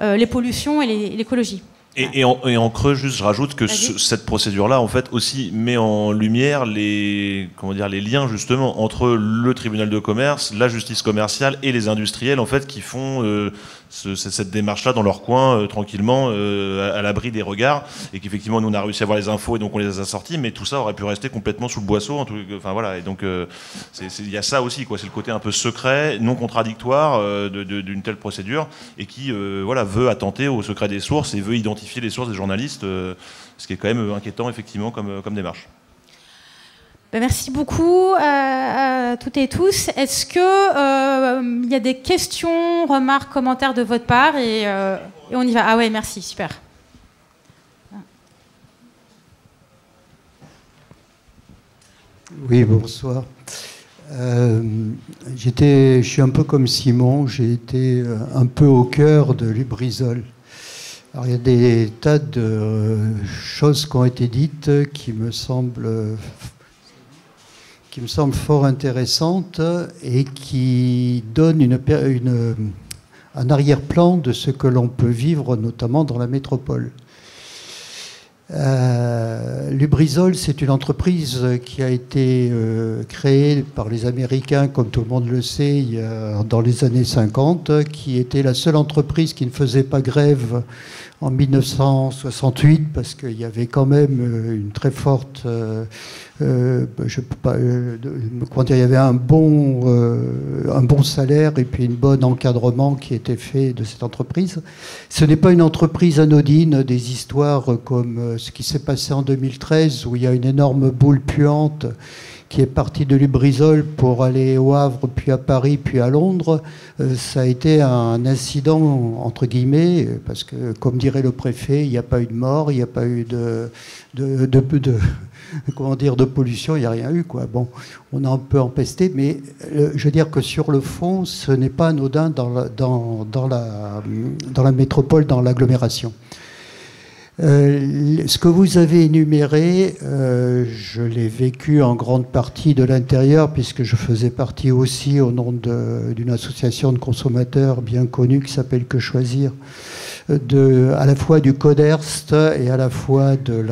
les pollutions et l'écologie. Et en creux, juste, je rajoute que cette procédure-là, en fait, aussi met en lumière les liens, justement, entre le tribunal de commerce, la justice commerciale et les industriels, en fait, qui font cette démarche-là dans leur coin, tranquillement, à l'abri des regards, et qu'effectivement, nous, on a réussi à avoir les infos, et donc on les a sortis, mais tout ça aurait pu rester complètement sous le boisseau. Enfin, voilà, et donc, il y a ça aussi, quoi. C'est le côté un peu secret, non contradictoire d'une telle procédure, et qui, veut attenter au secret des sources, et veut identifier les sources des journalistes, ce qui est quand même inquiétant, effectivement, comme démarche. Merci beaucoup à toutes et tous. Est-ce qu'il y a des questions, remarques, commentaires de votre part, et on y va. Ah ouais, merci, super. Oui, bonsoir. Je suis un peu comme Simon, j'ai été un peu au cœur de Lubrizol. Alors, il y a des tas de choses qui ont été dites qui me semblent fort intéressantes et qui donnent un arrière-plan de ce que l'on peut vivre, notamment dans la métropole. Lubrizol, c'est une entreprise qui a été créée par les Américains, comme tout le monde le sait, dans les années 50, qui était la seule entreprise qui ne faisait pas grève en 1968, parce qu'il y avait quand même une très forte... il y avait un bon salaire et puis un bon encadrement qui était fait de cette entreprise. Ce n'est pas une entreprise anodine, des histoires comme ce qui s'est passé en 2013, où il y a une énorme boule puante qui est partie de Lubrizol pour aller au Havre, puis à Paris, puis à Londres. Ça a été un incident, entre guillemets, parce que, comme dirait le préfet, il n'y a pas eu de mort, il n'y a pas eu de pollution, il n'y a rien eu, quoi. Bon, on a un peu empesté, mais je veux dire que sur le fond, ce n'est pas anodin dans la métropole, dans l'agglomération. Ce que vous avez énuméré, je l'ai vécu en grande partie de l'intérieur, puisque je faisais partie aussi, au nom d'une association de consommateurs bien connue qui s'appelle Que Choisir, à la fois du CODERST et à la fois de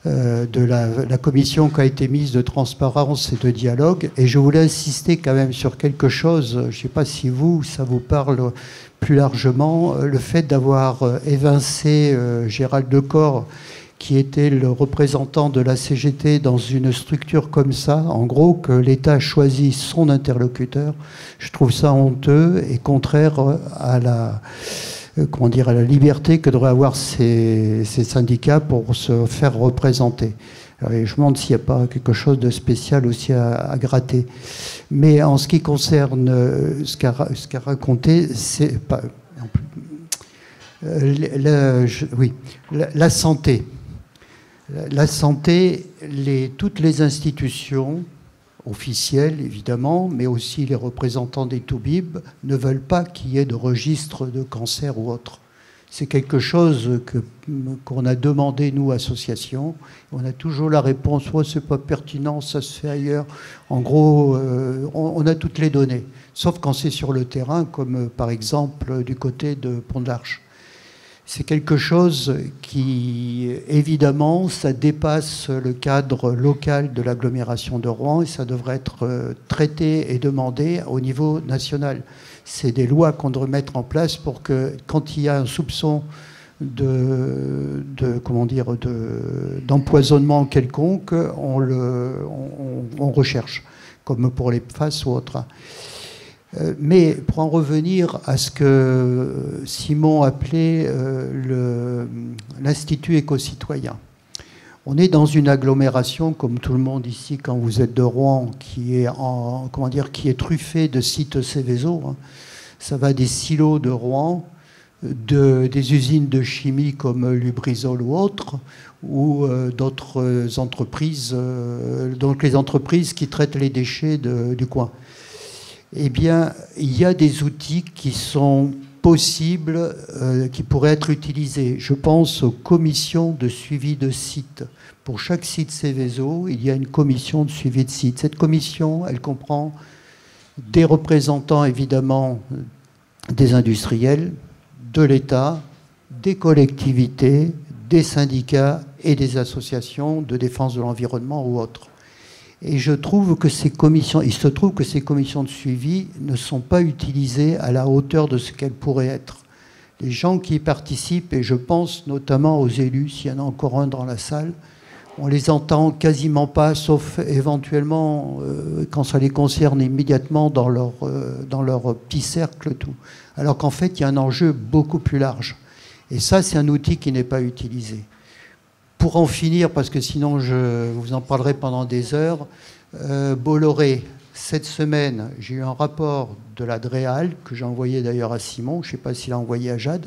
la commission qui a été mise de transparence et de dialogue. Et je voulais insister quand même sur quelque chose, je ne sais pas si ça vous parle plus largement, le fait d'avoir évincé Gérald Decor, qui était le représentant de la CGT dans une structure comme ça, en gros, que l'État choisit son interlocuteur. Je trouve ça honteux et contraire à la liberté que devraient avoir ces syndicats pour se faire représenter. Alors, je me demande s'il n'y a pas quelque chose de spécial aussi à gratter. Mais en ce qui concerne ce qu'a raconté, c'est pas... la santé. La santé, toutes les institutions officielles, évidemment, mais aussi les représentants des toubibs, ne veulent pas qu'il y ait de registre de cancer ou autre. C'est quelque chose qu'on a demandé, nous, associations. On a toujours la réponse, oh, c'est pas pertinent, ça se fait ailleurs. En gros, on a toutes les données, sauf quand c'est sur le terrain, comme par exemple du côté de Pont-de-l'Arche. C'est quelque chose qui, évidemment, ça dépasse le cadre local de l'agglomération de Rouen et ça devrait être traité et demandé au niveau national. C'est des lois qu'on devrait mettre en place pour que, quand il y a un soupçon d'empoisonnement quelconque, on recherche, comme pour les PFAS ou autres. Mais pour en revenir à ce que Simon appelait l'Institut éco-citoyen, on est dans une agglomération, comme tout le monde ici, quand vous êtes de Rouen, qui est truffée de sites Seveso. Hein. Ça va des silos de Rouen, des usines de chimie comme Lubrizol ou autres, ou d'autres entreprises, donc les entreprises qui traitent les déchets du coin. Eh bien, il y a des outils qui sont possibles, qui pourraient être utilisés. Je pense aux commissions de suivi de site. Pour chaque site Seveso, il y a une commission de suivi de site. Cette commission, elle comprend des représentants, évidemment, des industriels, de l'État, des collectivités, des syndicats et des associations de défense de l'environnement ou autres. Et je trouve que il se trouve que ces commissions de suivi ne sont pas utilisées à la hauteur de ce qu'elles pourraient être. Les gens qui y participent, et je pense notamment aux élus, s'il y en a encore un dans la salle, on les entend quasiment pas, sauf éventuellement quand ça les concerne immédiatement dans leur petit cercle, tout. Alors qu'en fait, il y a un enjeu beaucoup plus large. Et ça, c'est un outil qui n'est pas utilisé. Pour en finir, parce que sinon je vous en parlerai pendant des heures, Bolloré, cette semaine, j'ai eu un rapport de la DREAL, que j'ai envoyé d'ailleurs à Simon, je ne sais pas s'il a envoyé à Jade,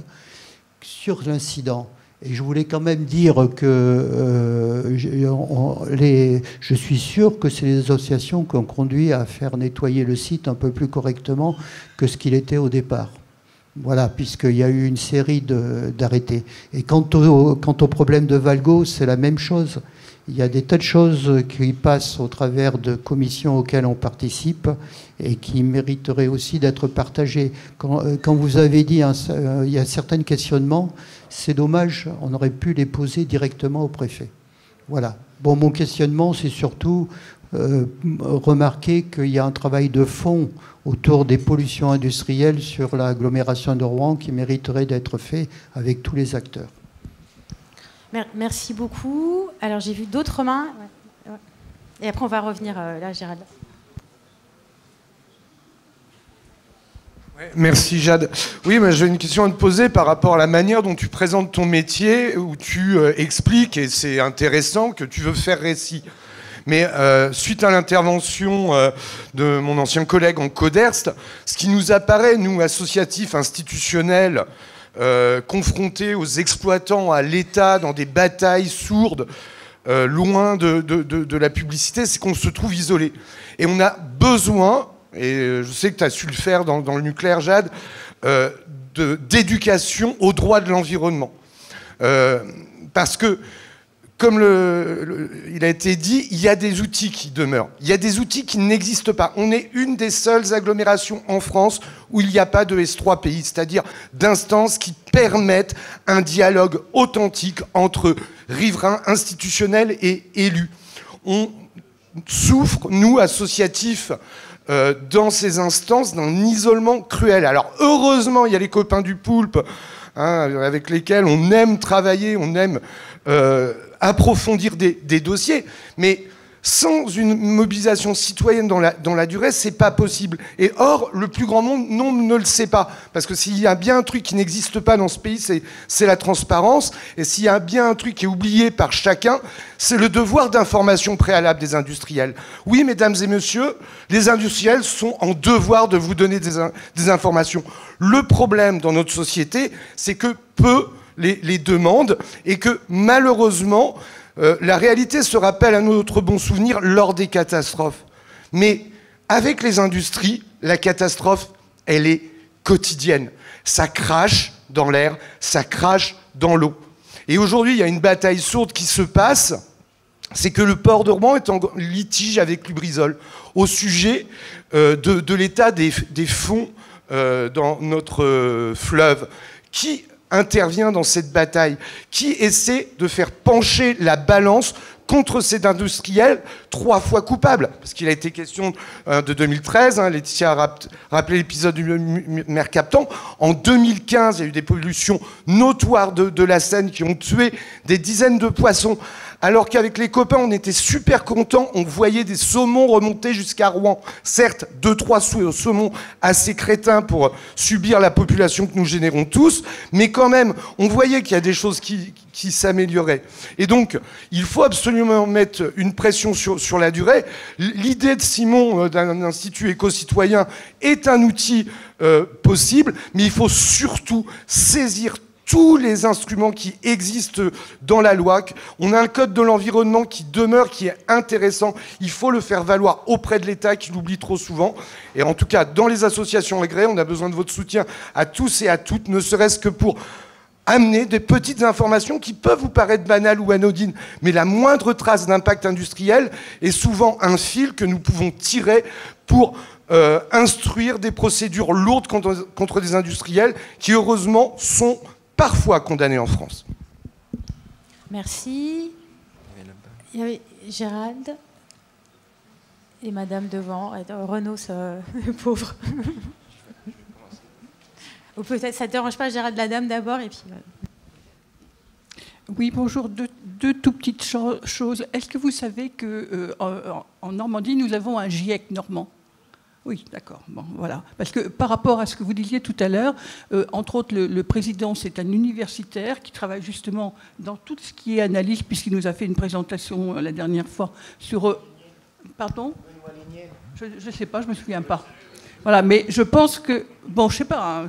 sur l'incident. Et je voulais quand même dire que je suis sûr que c'est les associations qui ont conduit à faire nettoyer le site un peu plus correctement que ce qu'il était au départ. Voilà, puisqu'il y a eu une série d'arrêtés. Et quant au problème de Valgo, c'est la même chose. Il y a des tas de choses qui passent au travers de commissions auxquelles on participe et qui mériteraient aussi d'être partagées. Quand vous avez dit il y a certains questionnements, c'est dommage, on aurait pu les poser directement au préfet. Voilà. Bon, mon questionnement, c'est surtout remarquer qu'il y a un travail de fond autour des pollutions industrielles sur l'agglomération de Rouen qui mériterait d'être fait avec tous les acteurs. Merci beaucoup. Alors j'ai vu d'autres mains. Et après on va revenir là, Gérald. Ouais, merci Jade. Oui, mais j'ai une question à te poser par rapport à la manière dont tu présentes ton métier, où tu expliques, et c'est intéressant, que tu veux faire récit. Mais suite à l'intervention de mon ancien collègue en CODERST, ce qui nous apparaît, nous, associatifs, institutionnels, confrontés aux exploitants, à l'État, dans des batailles sourdes, loin de la publicité, c'est qu'on se trouve isolé. Et on a besoin, et je sais que tu as su le faire dans le nucléaire, Jade, d'éducation aux droits de l'environnement. Parce que, comme il a été dit, il y a des outils qui demeurent. Il y a des outils qui n'existent pas. On est une des seules agglomérations en France où il n'y a pas de S3 pays, c'est-à-dire d'instances qui permettent un dialogue authentique entre riverains, institutionnels et élus. On souffre, nous, associatifs, dans ces instances, d'un isolement cruel. Alors, heureusement, il y a les copains du Poulpe, hein, avec lesquels on aime travailler, on aime approfondir des dossiers, mais sans une mobilisation citoyenne dans la durée, c'est pas possible. Et or, le plus grand nombre ne le sait pas. Parce que s'il y a bien un truc qui n'existe pas dans ce pays, c'est la transparence. Et s'il y a bien un truc qui est oublié par chacun, c'est le devoir d'information préalable des industriels. Oui, mesdames et messieurs, les industriels sont en devoir de vous donner des informations. Le problème dans notre société, c'est que peu les demandent et que malheureusement, la réalité se rappelle à notre bon souvenir lors des catastrophes. Mais avec les industries, la catastrophe, elle est quotidienne. Ça crache dans l'air, ça crache dans l'eau. Et aujourd'hui, il y a une bataille sourde qui se passe, c'est que le port de Rouen est en litige avec Lubrizol au sujet de l'état des fonds dans notre fleuve. Qui intervient dans cette bataille, qui essaie de faire pencher la balance contre cet industriel 3 fois coupable. Parce qu'il a été question de 2013, hein, Laetitia a rappelé l'épisode du Mercaptan. En 2015, il y a eu des pollutions notoires de la Seine qui ont tué des dizaines de poissons. Alors qu'avec les copains, on était super contents, on voyait des saumons remonter jusqu'à Rouen. Certes, 2-3 saumons assez crétins pour subir la population que nous générons tous, mais quand même, on voyait qu'il y a des choses qui s'amélioraient. Et donc, il faut absolument mettre une pression sur la durée. L'idée de Simon, d'un institut éco-citoyen, est un outil possible, mais il faut surtout saisir tous les instruments qui existent dans la loi. On a un code de l'environnement qui demeure, qui est intéressant. Il faut le faire valoir auprès de l'État, qui l'oublie trop souvent. Et en tout cas, dans les associations agréées, on a besoin de votre soutien à tous et à toutes, ne serait-ce que pour amener des petites informations qui peuvent vous paraître banales ou anodines, mais la moindre trace d'impact industriel est souvent un fil que nous pouvons tirer pour instruire des procédures lourdes contre des industriels qui, heureusement, sont parfois condamnés en France. Merci. Il y avait Gérald et Madame devant. Renaud, pauvre. Ou peut-être ça ne te dérange pas, Gérald, la dame d'abord et puis. Oui, bonjour. Deux tout petites choses. Est-ce que vous savez qu'en Normandie, nous avons un GIEC normand ? Oui, d'accord. Bon, voilà. Parce que par rapport à ce que vous disiez tout à l'heure, entre autres, le président, c'est un universitaire qui travaille justement dans tout ce qui est analyse, puisqu'il nous a fait une présentation la dernière fois sur... Pardon ? Je ne sais pas, je ne me souviens pas. Voilà, mais je pense que... Bon, je ne sais pas, hein,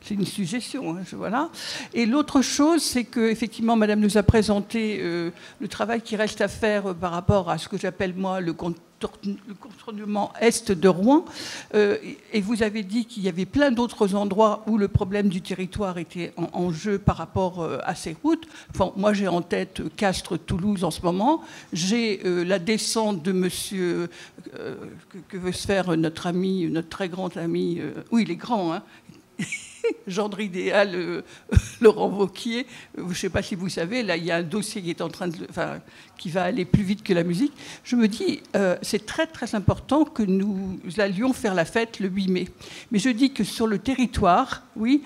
c'est une suggestion. Hein, voilà. Et l'autre chose, c'est qu'effectivement, Madame nous a présenté le travail qui reste à faire par rapport à ce que j'appelle, moi, le contournement est de Rouen. Et vous avez dit qu'il y avait plein d'autres endroits où le problème du territoire était en jeu par rapport à ces routes. Enfin, moi, j'ai en tête Castres-Toulouse en ce moment. J'ai la descente de monsieur que veut se faire notre ami, notre très grand ami. Oui, il est grand, hein. Gendre idéal, Laurent Wauquiez. Je ne sais pas si vous savez, là, il y a un dossier qui est en train qui va aller plus vite que la musique. Je me dis, c'est très, très important que nous allions faire la fête le 8 mai. Mais je dis que sur le territoire, oui,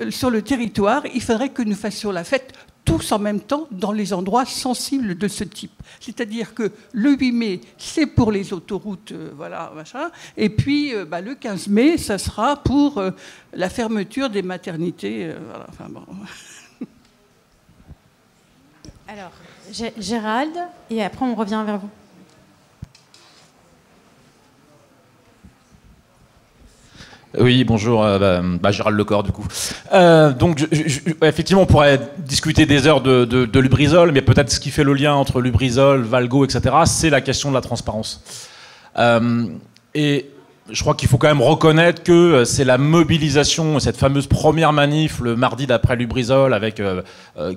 sur le territoire, il faudrait que nous fassions la fête tous en même temps dans les endroits sensibles de ce type. C'est-à-dire que le 8 mai, c'est pour les autoroutes, voilà, machin. Et puis, le 15 mai, ça sera pour la fermeture des maternités. Voilà, enfin, bon. Alors, Gérald, et après on revient vers vous. Oui, bonjour, Gérald Lecor, du coup. Donc, effectivement, on pourrait discuter des heures de Lubrizol, mais peut-être ce qui fait le lien entre Lubrizol, Valgo, etc., c'est la question de la transparence. Et je crois qu'il faut quand même reconnaître que c'est la mobilisation, cette fameuse première manif le mardi d'après Lubrizol avec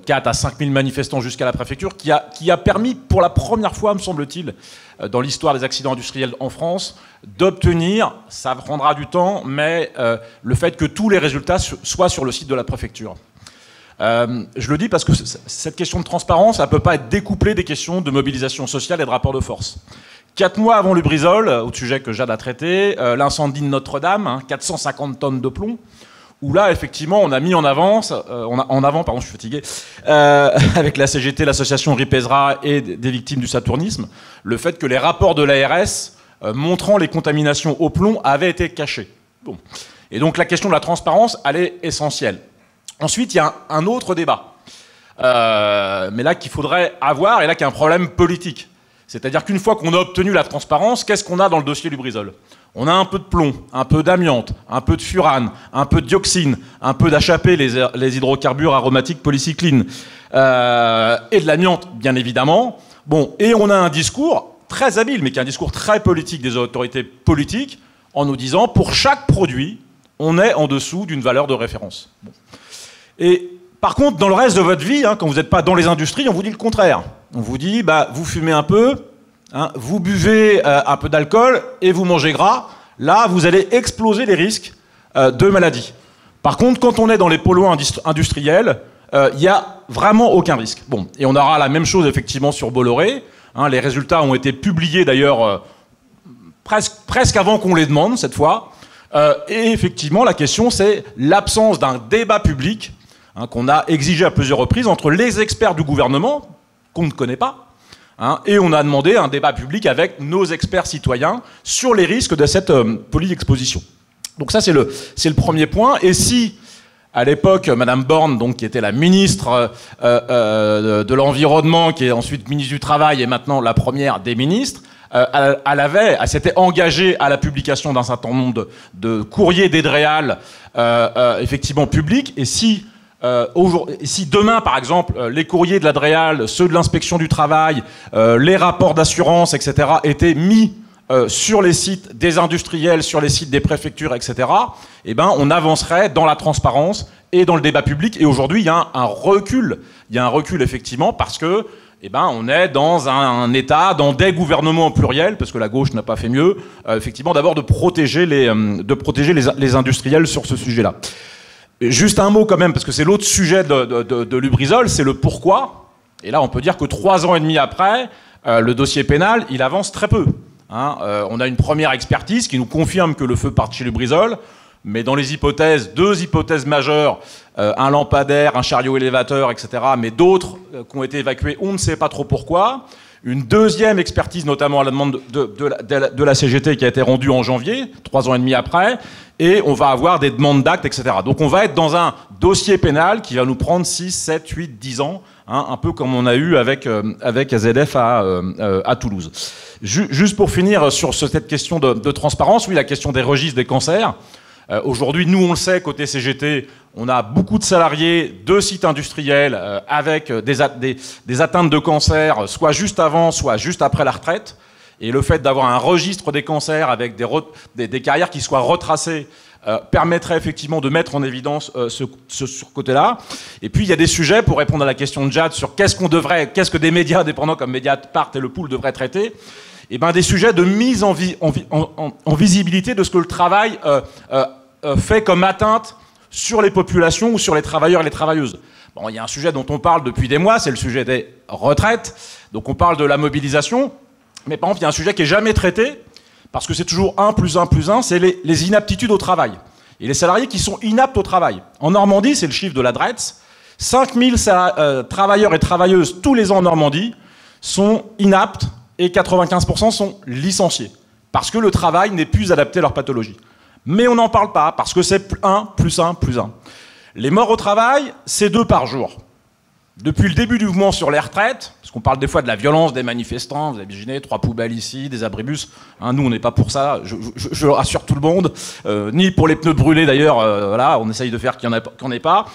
4 à 5 000 manifestants jusqu'à la préfecture qui a permis pour la première fois, me semble-t-il, dans l'histoire des accidents industriels en France, d'obtenir, ça prendra du temps, mais le fait que tous les résultats soient sur le site de la préfecture. Je le dis parce que cette question de transparence, elle ne peut pas être découplée des questions de mobilisation sociale et de rapport de force. 4 mois avant Lubrizol, au sujet que Jade a traité, l'incendie de Notre-Dame, 450 tonnes de plomb, où là, effectivement, on a mis en avant, pardon, je suis fatigué, avec la CGT, l'association Ripezra et des victimes du saturnisme, le fait que les rapports de l'ARS montrant les contaminations au plomb avaient été cachés. Bon. Et donc la question de la transparence, elle est essentielle. Ensuite, il y a un autre débat, mais là qu'il faudrait avoir, et là qu'il y a un problème politique. C'est-à-dire qu'une fois qu'on a obtenu la transparence, qu'est-ce qu'on a dans le dossier Lubrizol? On a un peu de plomb, un peu d'amiante, un peu de furane, un peu de dioxine, un peu d'HAP, les hydrocarbures aromatiques polycyclines, et de l'amiante, bien évidemment. Bon, et on a un discours très habile, mais qui est un discours très politique des autorités politiques, en nous disant, pour chaque produit, on est en dessous d'une valeur de référence. Bon. Et par contre, dans le reste de votre vie, quand vous n'êtes pas dans les industries, on vous dit le contraire. On vous dit, vous fumez un peu, vous buvez un peu d'alcool et vous mangez gras. Là, vous allez exploser les risques de maladies. Par contre, quand on est dans les polluants industriels, il n'y a vraiment aucun risque. Bon, et on aura la même chose effectivement sur Bolloré. Les résultats ont été publiés d'ailleurs presque avant qu'on les demande cette fois. Et effectivement, la question, c'est l'absence d'un débat public qu'on a exigé à plusieurs reprises entre les experts du gouvernement, qu'on ne connaît pas, et on a demandé un débat public avec nos experts citoyens sur les risques de cette polyexposition. Donc ça, c'est le premier point. Et si, à l'époque, Madame Borne, donc, qui était la ministre de l'Environnement, qui est ensuite ministre du Travail et maintenant la première des ministres, elle s'était engagée à la publication d'un certain nombre de courriers d'Edréal effectivement publics, et si demain, par exemple, les courriers de l'Adréal, ceux de l'inspection du travail, les rapports d'assurance, etc., étaient mis sur les sites des industriels, sur les sites des préfectures, etc., eh ben, on avancerait dans la transparence et dans le débat public. Et aujourd'hui, il y a un recul. Il y a un recul, effectivement, parce que on est dans un État, dans des gouvernements au pluriel, parce que la gauche n'a pas fait mieux, effectivement, d'abord de protéger les industriels sur ce sujet-là. Juste un mot quand même, parce que c'est l'autre sujet de Lubrizol, c'est le pourquoi. Et là, on peut dire que 3 ans et demi après, le dossier pénal, il avance très peu. On a une première expertise qui nous confirme que le feu part de chez Lubrizol, mais dans les hypothèses, 2 hypothèses majeures, un lampadaire, un chariot élévateur, etc., mais d'autres qui ont été évacués, on ne sait pas trop pourquoi. Une deuxième expertise, notamment à la demande de la CGT, qui a été rendue en janvier, 3 ans et demi après, et on va avoir des demandes d'actes, etc. Donc on va être dans un dossier pénal qui va nous prendre 6, 7, 8, 10 ans, un peu comme on a eu avec AZF à Toulouse. Juste pour finir sur cette question de transparence, oui, la question des registres des cancers. Aujourd'hui, nous, on le sait, côté CGT, on a beaucoup de salariés de sites industriels avec des atteintes de cancer, soit juste avant, soit juste après la retraite. Et le fait d'avoir un registre des cancers avec des carrières qui soient retracées permettrait effectivement de mettre en évidence ce côté-là. Et puis, il y a des sujets, pour répondre à la question de Jade, sur qu'est-ce que des médias indépendants comme Mediapart et Le Pool devraient traiter. Des sujets de mise en visibilité de ce que le travail fait comme atteinte sur les populations ou sur les travailleurs et les travailleuses. Bon, il y a un sujet dont on parle depuis des mois, c'est le sujet des retraites. Donc on parle de la mobilisation. Mais par exemple, il y a un sujet qui n'est jamais traité, parce que c'est toujours 1 + 1 + 1, c'est les inaptitudes au travail. Et les salariés qui sont inaptes au travail. En Normandie, c'est le chiffre de la DRETS, 5000 travailleurs et travailleuses tous les ans en Normandie sont inaptes, et 95% sont licenciés, parce que le travail n'est plus adapté à leur pathologie. Mais on n'en parle pas, parce que c'est 1 + 1 + 1. Les morts au travail, c'est 2 par jour. Depuis le début du mouvement sur les retraites, parce qu'on parle des fois de la violence des manifestants, vous imaginez, 3 poubelles ici, des abribus, nous on n'est pas pour ça, je rassure tout le monde, ni pour les pneus brûlés d'ailleurs, voilà, on essaye de faire qu'il n'y en ait pas.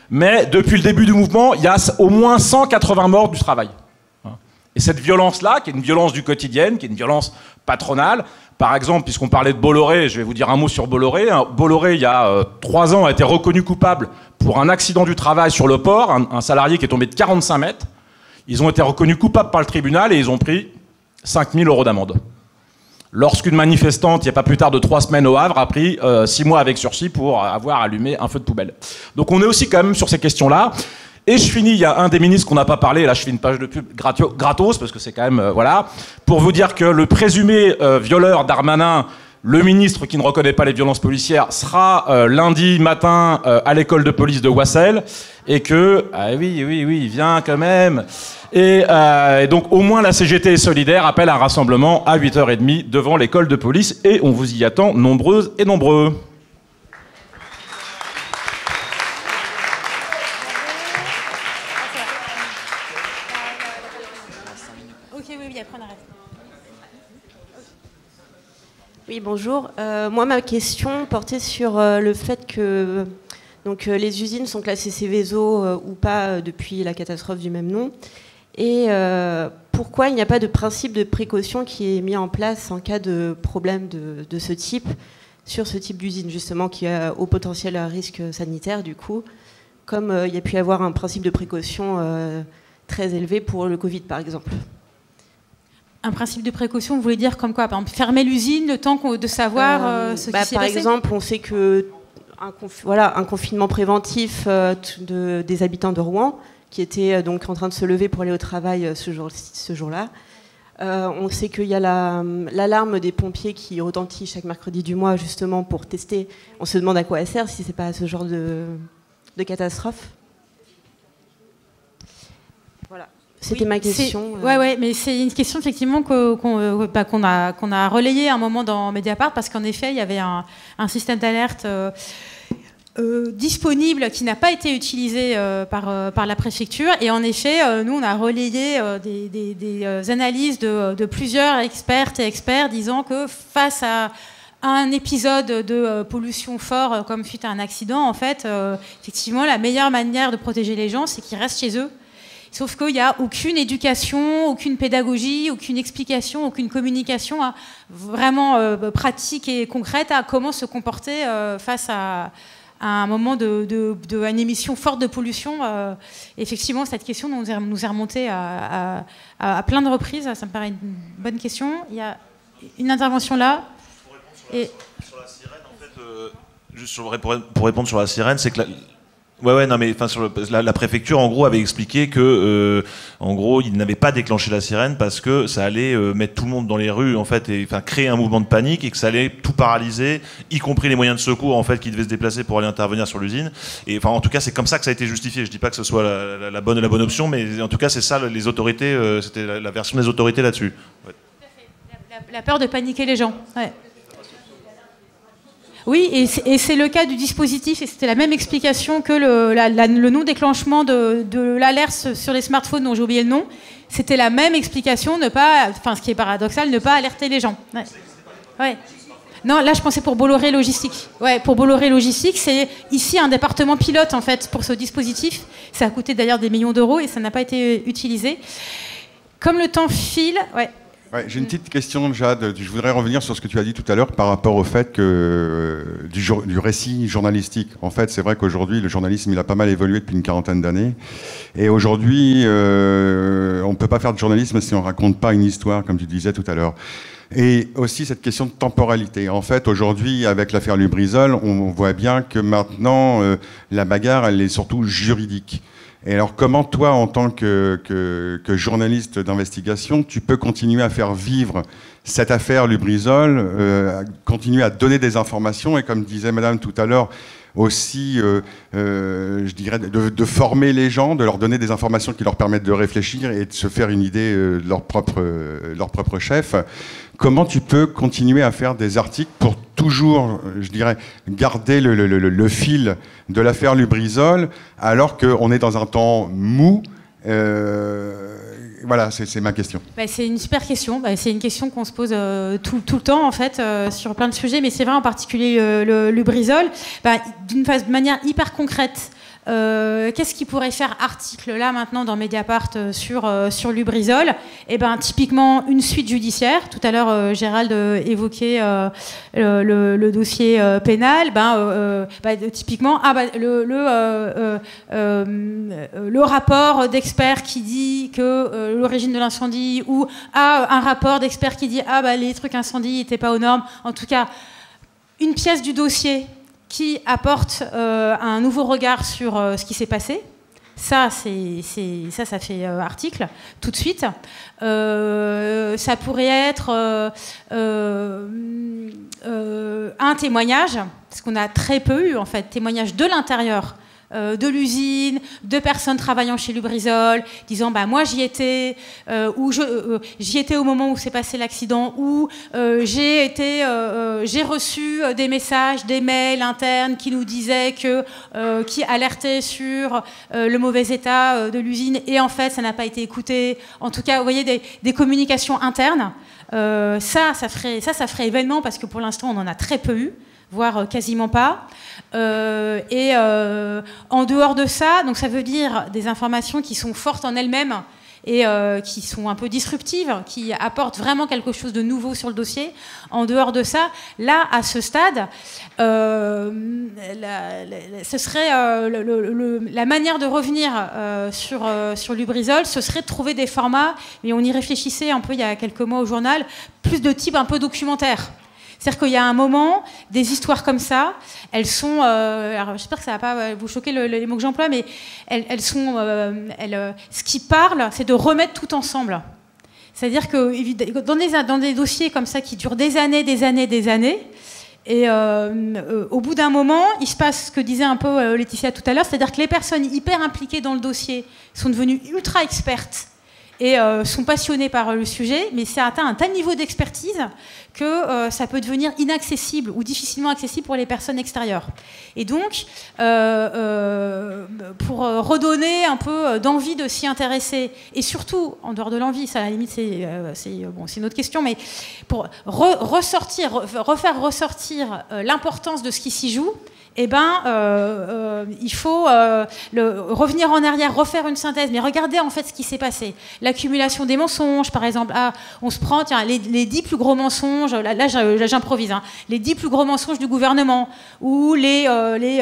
Mais depuis le début du mouvement, il y a au moins 180 morts du travail. Et cette violence-là, qui est une violence du quotidien, qui est une violence patronale, par exemple, puisqu'on parlait de Bolloré, je vais vous dire un mot sur Bolloré. Bolloré, il y a 3 ans, a été reconnu coupable pour un accident du travail sur le port, un salarié qui est tombé de 45 mètres. Ils ont été reconnus coupables par le tribunal et ils ont pris 5 000 € d'amende. Lorsqu'une manifestante, il n'y a pas plus tard de 3 semaines au Havre, a pris 6 mois avec sursis pour avoir allumé un feu de poubelle. Donc on est aussi quand même sur ces questions-là. Et je finis, il y a un des ministres qu'on n'a pas parlé, là je fais une page de pub gratos, parce que c'est quand même, voilà, pour vous dire que le présumé violeur Darmanin, le ministre qui ne reconnaît pas les violences policières, sera lundi matin à l'école de police de Wassel, et que, ah oui, il vient quand même, et donc au moins la CGT est solidaire, appelle un rassemblement à 8h30 devant l'école de police, et on vous y attend nombreuses et nombreux. Oui, bonjour. Moi, ma question portait sur le fait que les usines sont classées Seveso ou pas depuis la catastrophe du même nom. Et pourquoi il n'y a pas de principe de précaution qui est mis en place en cas de problème de ce type, sur ce type d'usine, justement, qui a au potentiel risque sanitaire, du coup, comme il y a pu y avoir un principe de précaution très élevé pour le Covid, par exemple. Un principe de précaution, vous voulez dire comme quoi? Par exemple, fermer l'usine le temps de savoir ce qui s'est passé? Par exemple, on sait que un confinement préventif des habitants de Rouen, qui étaient donc en train de se lever pour aller au travail ce jour-là. On sait qu'il y a l'alarme des pompiers qui retentit chaque mercredi du mois, justement, pour tester. On se demande à quoi elle sert, si c'est pas ce genre de catastrophe. Voilà. C'était ma question. Ouais, mais c'est une question effectivement qu'on a relayée un moment dans Mediapart, parce qu'en effet, il y avait un système d'alerte disponible qui n'a pas été utilisé par la préfecture. Et en effet, nous, on a relayé des analyses de plusieurs expertes et experts disant que face à un épisode de pollution fort comme suite à un accident, en fait, effectivement, la meilleure manière de protéger les gens, c'est qu'ils restent chez eux. Sauf qu'il n'y a aucune éducation, aucune pédagogie, aucune explication, aucune communication vraiment pratique et concrète à comment se comporter face à un moment une émission forte de pollution. Effectivement, cette question nous est remontée à plein de reprises. Ça me paraît une bonne question. Il y a une intervention là. Sur la sirène, en fait, juste pour répondre sur la sirène, c'est que la préfecture en gros avait expliqué que en gros ils n'avaient pas déclenché la sirène parce que ça allait mettre tout le monde dans les rues en fait, et créer un mouvement de panique, et que ça allait tout paralyser, y compris les moyens de secours en fait qui devaient se déplacer pour aller intervenir sur l'usine. Et en tout cas c'est comme ça que ça a été justifié. Je dis pas que ce soit la bonne option, mais en tout cas c'est ça les autorités, c'était la version des autorités là-dessus. Ouais. La peur de paniquer les gens. Ouais. Oui, et c'est le cas du dispositif, et c'était la même explication que le non-déclenchement de l'alerte sur les smartphones dont j'ai oublié le nom. C'était la même explication, ce qui est paradoxal, ne pas alerter les gens. Ouais. Non, là je pensais pour Bolloré Logistique. Ouais, pour Bolloré Logistique, c'est ici un département pilote en fait pour ce dispositif. Ça a coûté d'ailleurs des millions d'euros et ça n'a pas été utilisé. Comme le temps file, ouais. Ouais, j'ai une petite question, Jade. Je voudrais revenir sur ce que tu as dit tout à l'heure par rapport au fait que du récit journalistique. En fait, c'est vrai qu'aujourd'hui, le journalisme, il a pas mal évolué depuis une quarantaine d'années. Et aujourd'hui, on ne peut pas faire de journalisme si on ne raconte pas une histoire, comme tu disais tout à l'heure. Et aussi cette question de temporalité. En fait, aujourd'hui, avec l'affaire Lubrizol, on voit bien que maintenant, la bagarre, elle est surtout juridique. Et alors, comment toi, en tant que journaliste d'investigation, tu peux continuer à faire vivre cette affaire Lubrizol, continuer à donner des informations, et comme disait Madame tout à l'heure, aussi, je dirais, de former les gens, de leur donner des informations qui leur permettent de réfléchir et de se faire une idée de leur propre chef. Comment tu peux continuer à faire des articles pour toujours, je dirais, garder le fil de l'affaire Lubrizol, alors qu'on est dans un temps mou? Voilà, c'est ma question. C'est une super question. C'est une question qu'on se pose tout le temps, en fait, sur plein de sujets. Mais c'est vrai, en particulier le Lubrizol, de manière hyper concrète. Qu'est-ce qui pourrait faire article là maintenant dans Mediapart sur Lubrizol? Eh ben typiquement une suite judiciaire. Tout à l'heure Gérald évoquait le dossier pénal. Typiquement le rapport d'experts qui dit que l'origine de l'incendie, ou un rapport d'experts qui dit les trucs incendies n'étaient pas aux normes. En tout cas, une pièce du dossier qui apporte un nouveau regard sur ce qui s'est passé. Ça fait article tout de suite. Ça pourrait être un témoignage, parce qu'on a très peu eu en fait, témoignage de l'intérieur de l'usine, de personnes travaillant chez Lubrizol, disant moi j'y étais, ou j'y étais au moment où s'est passé l'accident, ou j'ai reçu des messages, des mails internes qui nous disaient qui alertaient sur le mauvais état de l'usine, et en fait ça n'a pas été écouté. En tout cas, vous voyez, des communications internes. Ça ferait événement, parce que pour l'instant on en a très peu eu, voire quasiment pas. En dehors de ça, donc ça veut dire des informations qui sont fortes en elles-mêmes et qui sont un peu disruptives, qui apportent vraiment quelque chose de nouveau sur le dossier. En dehors de ça, là, à ce stade, ce serait la manière de revenir sur Lubrizol, ce serait de trouver des formats, mais on y réfléchissait un peu il y a quelques mois au journal, plus de type un peu documentaire. C'est-à-dire qu'il y a un moment, des histoires comme ça, elles sont... alors j'espère que ça ne va pas vous choquer les mots que j'emploie, mais elles sont... ce qui parle, c'est de remettre tout ensemble. C'est-à-dire que dans des dossiers comme ça qui durent des années, et au bout d'un moment, il se passe ce que disait un peu Laetitia tout à l'heure, c'est-à-dire que les personnes hyper impliquées dans le dossier sont devenues ultra expertes et sont passionnés par le sujet, mais ça atteint un tel niveau d'expertise que ça peut devenir inaccessible ou difficilement accessible pour les personnes extérieures. Et donc, pour redonner un peu d'envie de s'y intéresser, et surtout, en dehors de l'envie, ça à la limite c'est une autre question, mais pour refaire ressortir l'importance de ce qui s'y joue, il faut revenir en arrière, refaire une synthèse, mais regardez en fait ce qui s'est passé. L'accumulation des mensonges, par exemple. On se prend les 10 plus gros mensonges, là j'improvise, les 10 plus gros mensonges du gouvernement, ou les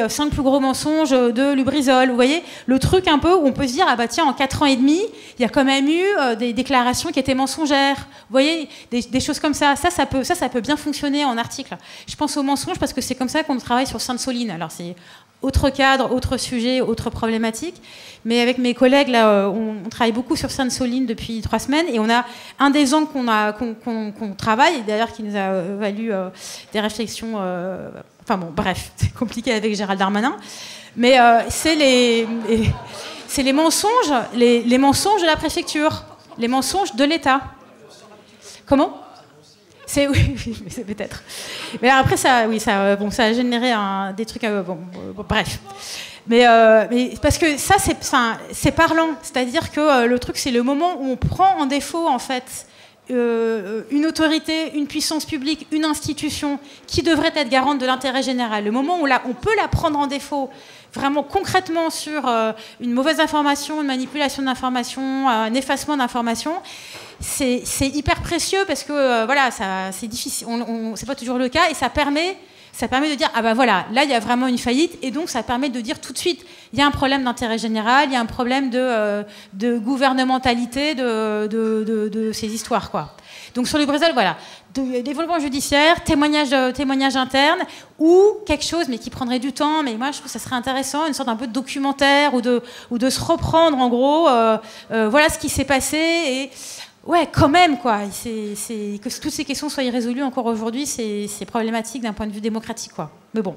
5 plus gros mensonges de Lubrizol. Vous voyez, le truc un peu où on peut se dire, tiens, en 4 ans et demi, il y a quand même eu des déclarations qui étaient mensongères. Vous voyez, des choses comme ça. Ça peut bien fonctionner en article. Je pense aux mensonges parce que c'est comme ça qu'on travaille sur Sainte-Soline. Alors c'est autre cadre, autre sujet, autre problématique. Mais avec mes collègues, là, on travaille beaucoup sur Sainte-Soline depuis 3 semaines, et on a un des angles qu'on travaille, d'ailleurs qui nous a valu des réflexions. Bref, c'est compliqué avec Gérald Darmanin. Mais c'est les mensonges, les mensonges de la préfecture, les mensonges de l'État. Comment ? Oui, c'est peut-être. Mais après, ça a généré des trucs. Bref. Mais parce que ça, c'est parlant. C'est-à-dire que le truc, c'est le moment où on prend en défaut, en fait, une autorité, une puissance publique, une institution qui devrait être garante de l'intérêt général. Le moment où on peut la prendre en défaut, vraiment concrètement sur une mauvaise information, une manipulation d'information, un effacement d'information, c'est hyper précieux parce que c'est difficile, c'est pas toujours le cas, et ça permet de dire là il y a vraiment une faillite, et donc ça permet de dire tout de suite il y a un problème d'intérêt général, il y a un problème de gouvernementalité de ces histoires, quoi. Donc sur Lubrizol, développement judiciaire, témoignage interne, ou quelque chose mais qui prendrait du temps, mais moi je trouve que ça serait intéressant, une sorte un peu de documentaire, ou de se reprendre en gros voilà ce qui s'est passé, et ouais, quand même, quoi. Que toutes ces questions soient résolues encore aujourd'hui, c'est problématique d'un point de vue démocratique, quoi. Mais bon.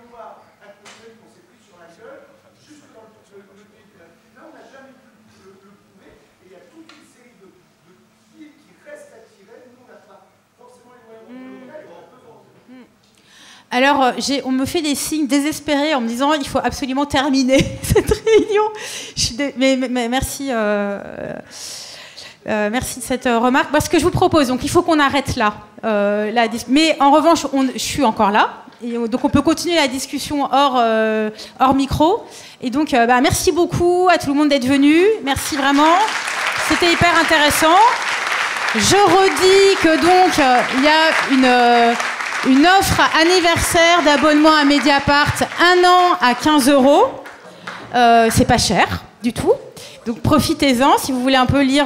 mémoire un conseil qu'on s'est pris sur la gueule, jusque dans le pays de la ville. Là, on n'a jamais pu le prouver. Et il y a toute une série de fils qui restent à tirer. Nous, on n'a pas forcément les moyens de le faire et on a besoin. Alors, on me fait des signes désespérés en me disant il faut absolument terminer cette réunion. Mais merci, merci de cette remarque. Ce que je vous propose, donc il faut qu'on arrête là. Mais en revanche, je suis encore là. Et donc on peut continuer la discussion hors micro. Et donc, merci beaucoup à tout le monde d'être venu. Merci vraiment. C'était hyper intéressant. Je redis que donc il y a une offre anniversaire d'abonnement à Mediapart, 1 an à 15 €. C'est pas cher du tout. Donc profitez-en si vous voulez un peu lire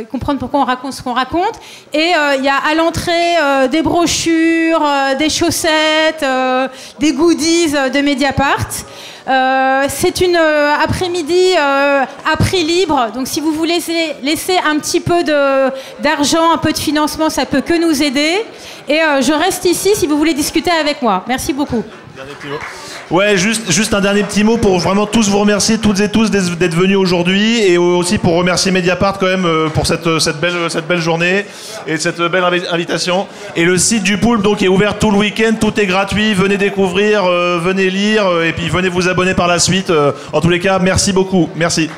comprendre pourquoi on raconte ce qu'on raconte. Et il y a à l'entrée des brochures, des chaussettes, des goodies de Mediapart. C'est une après-midi à prix libre. Donc si vous voulez laisser un petit peu d'argent, un peu de financement, ça peut que nous aider. Et je reste ici si vous voulez discuter avec moi. Merci beaucoup. Ouais, juste un dernier petit mot pour vraiment tous vous remercier, toutes et tous, d'être venus aujourd'hui, et aussi pour remercier Mediapart quand même pour cette belle journée et cette belle invitation. Et le site du Poulpe donc est ouvert tout le week-end, tout est gratuit, venez découvrir, venez lire, et puis venez vous abonner par la suite. En tous les cas, merci beaucoup, merci.